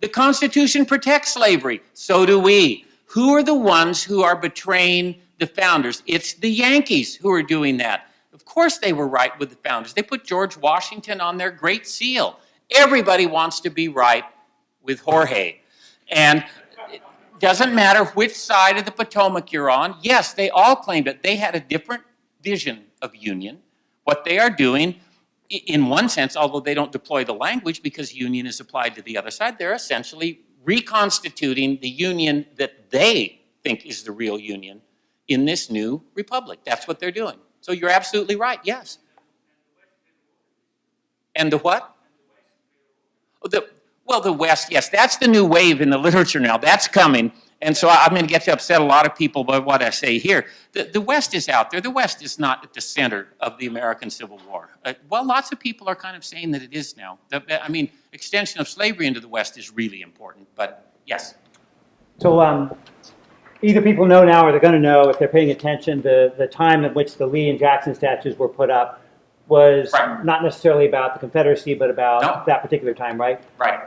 S2: The Constitution protects slavery. So do we. Who are the ones who are betraying the founders? It's the Yankees who are doing that. Of course they were right with the founders. They put George Washington on their Great Seal. Everybody wants to be right with Jorge. And it doesn't matter which side of the Potomac you're on. Yes, they all claimed it. They had a different vision of union. What they are doing, in one sense, although they don't deploy the language because union is applied to the other side, they're essentially reconstituting the union that they think is the real union in this new republic. That's what they're doing. So you're absolutely right, yes. And the what? Well, the West, yes, that's the new wave in the literature now. That's coming. And so I'm going to get to upset a lot of people by what I say here. The West is out there. The West is not at the center of the American Civil War. Well, lots of people are kind of saying that it is now. I mean, extension of slavery into the West is really important, but yes.
S7: So either people know now or they're going to know, if they're paying attention, the time at which the Lee and Jackson statues were put up was
S2: right.
S7: Not necessarily about the Confederacy, but about that particular time, right?
S2: Right.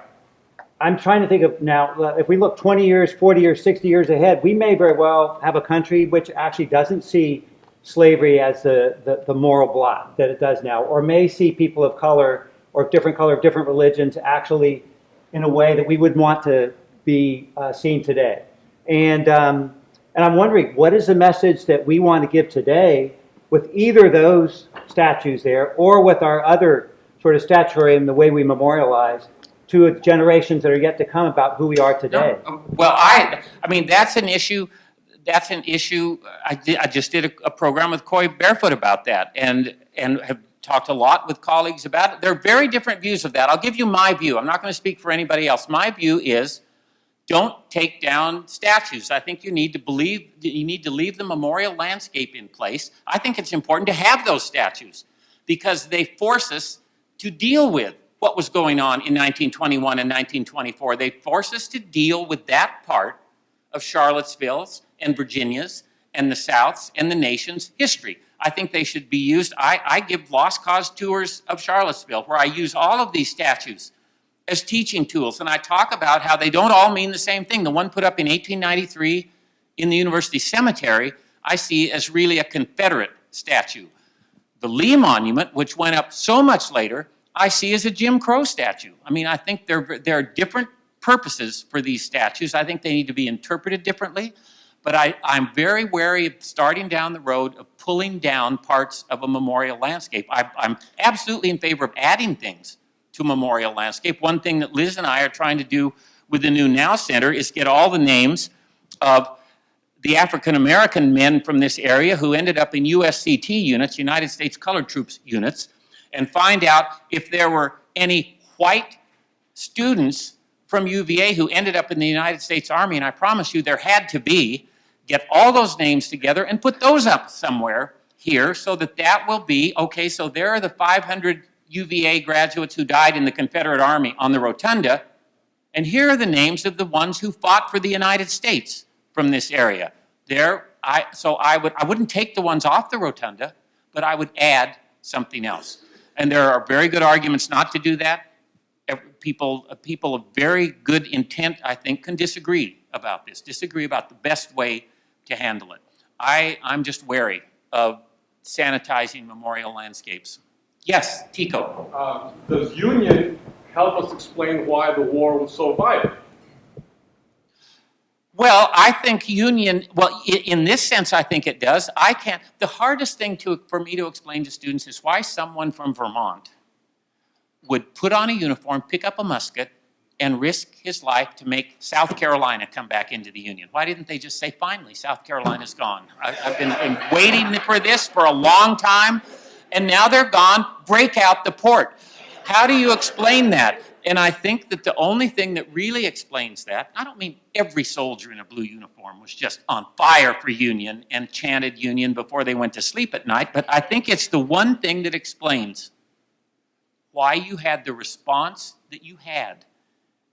S7: I'm trying to think of now, if we look 20 years, 40 years, 60 years ahead, we may very well have a country which actually doesn't see slavery as the moral blot that it does now, or may see people of color or different color, different religions actually in a way that we would want to be seen today. And I'm wondering, what is the message that we want to give today with either those statues there or with our other sort of statuary and the way we memorialize to generations that are yet to come about who we are today?
S2: No, well, I mean, that's an issue. That's an issue. I just did a program with Coy Barefoot about that, and have talked a lot with colleagues about it. There are very different views of that. I'll give you my view. I'm not going to speak for anybody else. My view is, don't take down statues. I think you need to leave the memorial landscape in place. I think it's important to have those statues because they force us to deal with what was going on in 1921 and 1924. They force us to deal with that part of Charlottesville's and Virginia's and the South's and the nation's history. I think they should be used. I give lost cause tours of Charlottesville where I use all of these statues as teaching tools, and I talk about how they don't all mean the same thing. The one put up in 1893 in the University Cemetery, I see as really a Confederate statue. The Lee Monument, which went up so much later, I see as a Jim Crow statue. I mean, I think there are different purposes for these statues. I think they need to be interpreted differently, but I'm very wary of starting down the road of pulling down parts of a memorial landscape. I'm absolutely in favor of adding things to memorial landscape. One thing that Liz and I are trying to do with the new Now Center is get all the names of the African-American men from this area who ended up in USCT units, United States Colored Troops units, and find out if there were any white students from UVA who ended up in the United States Army, and I promise you there had to be, get all those names together and put those up somewhere here so that that will be, okay, so there are the 500 UVA graduates who died in the Confederate Army on the rotunda, and here are the names of the ones who fought for the United States from this area. I wouldn't take the ones off the rotunda, but I would add something else. And there are very good arguments not to do that. People of very good intent, I think, can disagree about this, disagree about the best way to handle it. I'm just wary of sanitizing memorial landscapes. Yes, Tico.
S8: Does Union help us explain why the war was so violent?
S2: Well, I think Union, well, in this sense, I think it does. The hardest thing for me to explain to students is why someone from Vermont would put on a uniform, pick up a musket, and risk his life to make South Carolina come back into the Union. Why didn't they just say, finally, South Carolina's gone? I've been waiting for this for a long time, and now they're gone. Break out the port. How do you explain that? And I think that the only thing that really explains that, I don't mean every soldier in a blue uniform was just on fire for Union and chanted Union before they went to sleep at night, but I think it's the one thing that explains why you had the response that you had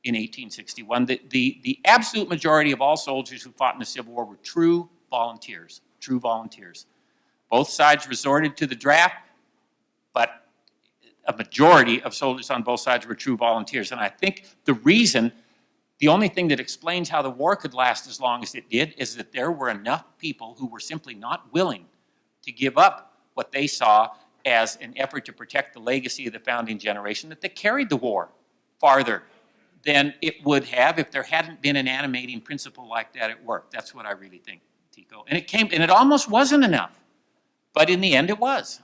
S2: in 1861. The absolute majority of all soldiers who fought in the Civil War were true volunteers, true volunteers. Both sides resorted to the draft, but a majority of soldiers on both sides were true volunteers. And I think the only thing that explains how the war could last as long as it did is that there were enough people who were simply not willing to give up what they saw as an effort to protect the legacy of the founding generation, that they carried the war farther than it would have if there hadn't been an animating principle like that at work. That's what I really think, Tico. And it almost wasn't enough, but in the end it was.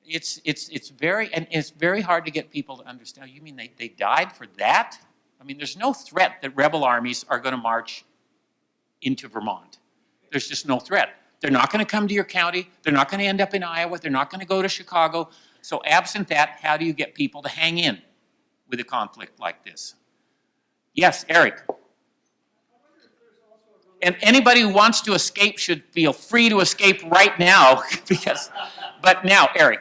S2: It's very hard to get people to understand. You mean they died for that? I mean, there's no threat that rebel armies are going to march into Vermont. There's just no threat. They're not going to come to your county. They're not going to end up in Iowa. They're not going to go to Chicago. So absent that, how do you get people to hang in with a conflict like this? Yes, Eric. And anybody who wants to escape should feel free to escape right now. But now, Eric.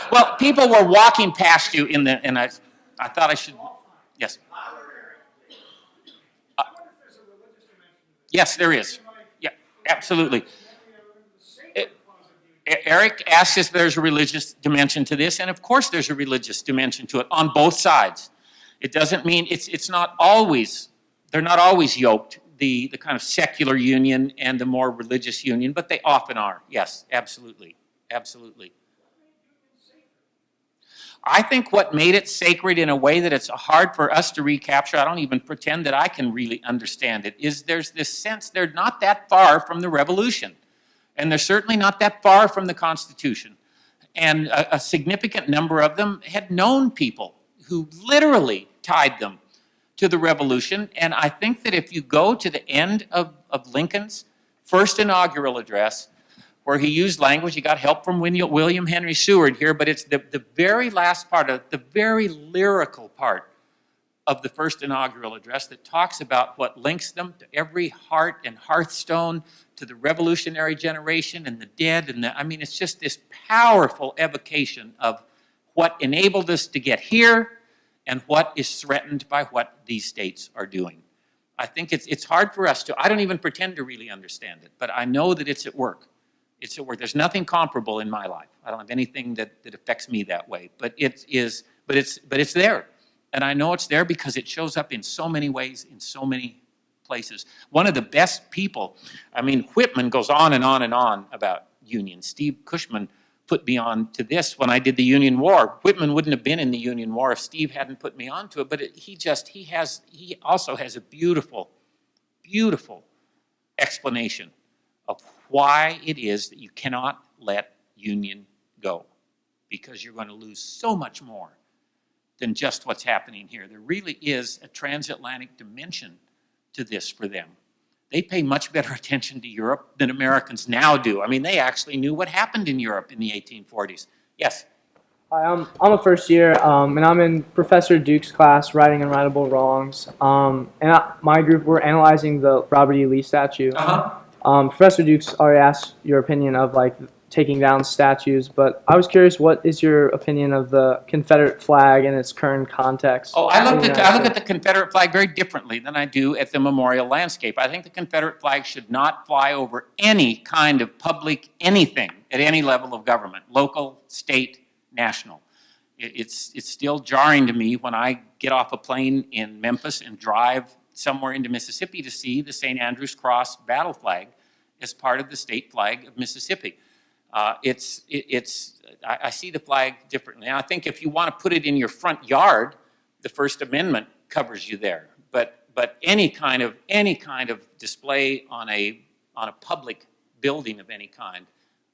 S2: Well, people were walking past you and I thought I should, yes. Yes, there is. Yeah, absolutely. Eric asked if there's a religious dimension to this, and of course there's a religious dimension to it on both sides. It doesn't mean it's not always, they're not always yoked, the kind of secular union and the more religious union, but they often are. Yes, absolutely, absolutely. I think what made it sacred in a way that it's hard for us to recapture, I don't even pretend that I can really understand it, is there's this sense they're not that far from the Revolution. And they're certainly not that far from the Constitution. And a significant number of them had known people who literally tied them to the Revolution. And I think that if you go to the end of Lincoln's first inaugural address, where he used language, he got help from William Henry Seward here, but it's the very last part, of the very lyrical part of the first inaugural address that talks about what links them to every heart and hearthstone, to the revolutionary generation and the dead. I mean, it's just this powerful evocation of what enabled us to get here and what is threatened by what these states are doing. I think it's hard for us to, I don't even pretend to really understand it, but I know that it's at work. It's at work. There's nothing comparable in my life. I don't have anything that affects me that way, but it's there. And I know it's there because it shows up in so many ways, in so many places. One of the best people, I mean, Whitman goes on and on and on about Union. Steve Cushman put me on to this when I did the Union War. Whitman wouldn't have been in the Union War if Steve hadn't put me on to it, but he also has a beautiful, beautiful explanation of why it is that you cannot let Union go, because you're going to lose so much more than just what's happening here. There really is a transatlantic dimension to this for them. They pay much better attention to Europe than Americans now do. I mean, they actually knew what happened in Europe in the 1840s. Yes?
S9: Hi, I'm a first year, and I'm in Professor Duke's class, Writing and Writable Wrongs. My group, we're analyzing the Robert E. Lee statue. Professor Duke's already asked your opinion of like taking down statues, but I was curious, what is your opinion of the Confederate flag in its current context?
S2: Oh, I
S9: in
S2: look
S9: the
S2: at
S9: United
S2: the
S9: States?
S2: Confederate flag very differently than I do at the memorial landscape. I think the Confederate flag should not fly over any kind of public anything at any level of government, local, state, national. It's still jarring to me when I get off a plane in Memphis and drive somewhere into Mississippi to see the St. Andrew's Cross battle flag as part of the state flag of Mississippi. I see the flag differently. And I think if you want to put it in your front yard, the First Amendment covers you there. But any kind of display on a public building of any kind,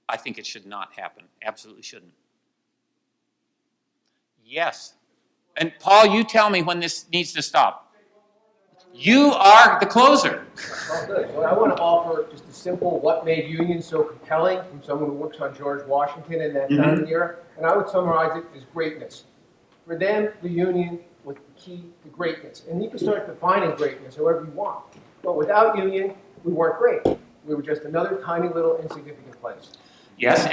S2: I think it should not happen. Absolutely shouldn't. Yes. And Paul, you tell me when this needs to stop. You are the closer.
S10: Oh, good. So I want to offer just a simple what made Union so compelling from someone who works on George Washington in that time of year. And I would summarize it as greatness. For them, the Union was the key to greatness. And you can start defining greatness however you want. But without Union, we weren't great. We were just another tiny little insignificant place.
S2: Yes,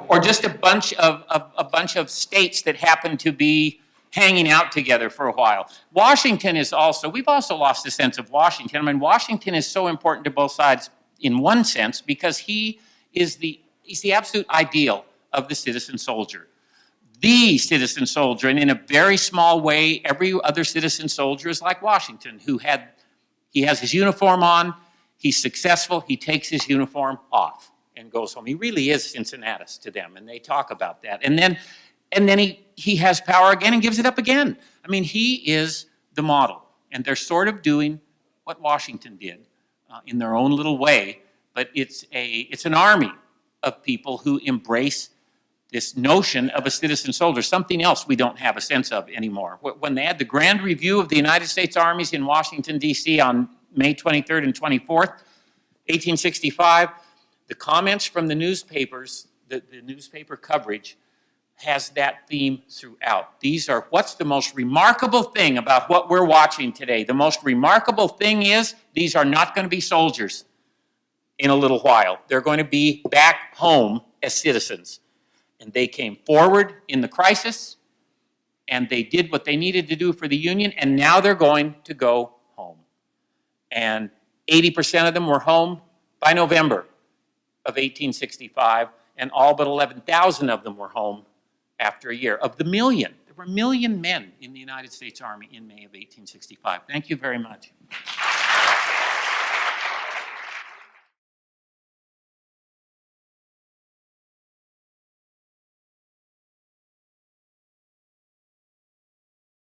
S2: or just a bunch of states that happen to be hanging out together for a while. Washington is also, we've also lost a sense of Washington. I mean, Washington is so important to both sides in one sense because he's the absolute ideal of the citizen soldier. The citizen soldier, and in a very small way, every other citizen soldier is like Washington, he has his uniform on, he's successful, he takes his uniform off and goes home. He really is Cincinnatus to them, and they talk about that. And then he has power again and gives it up again. I mean, he is the model, and they're sort of doing what Washington did in their own little way, but it's an army of people who embrace this notion of a citizen soldier, something else we don't have a sense of anymore. When they had the grand review of the United States armies in Washington, D.C. on May 23rd and 24th, 1865, the comments from the newspapers, the newspaper coverage, has that theme throughout. These are, what's the most remarkable thing about what we're watching today? The most remarkable thing is these are not going to be soldiers in a little while. They're going to be back home as citizens. And they came forward in the crisis, and they did what they needed to do for the Union, and now they're going to go home. And 80% of them were home by November of 1865, and all but 11,000 of them were home after a year. Of the million, there were 1 million men in the United States Army in May of 1865. Thank you very much.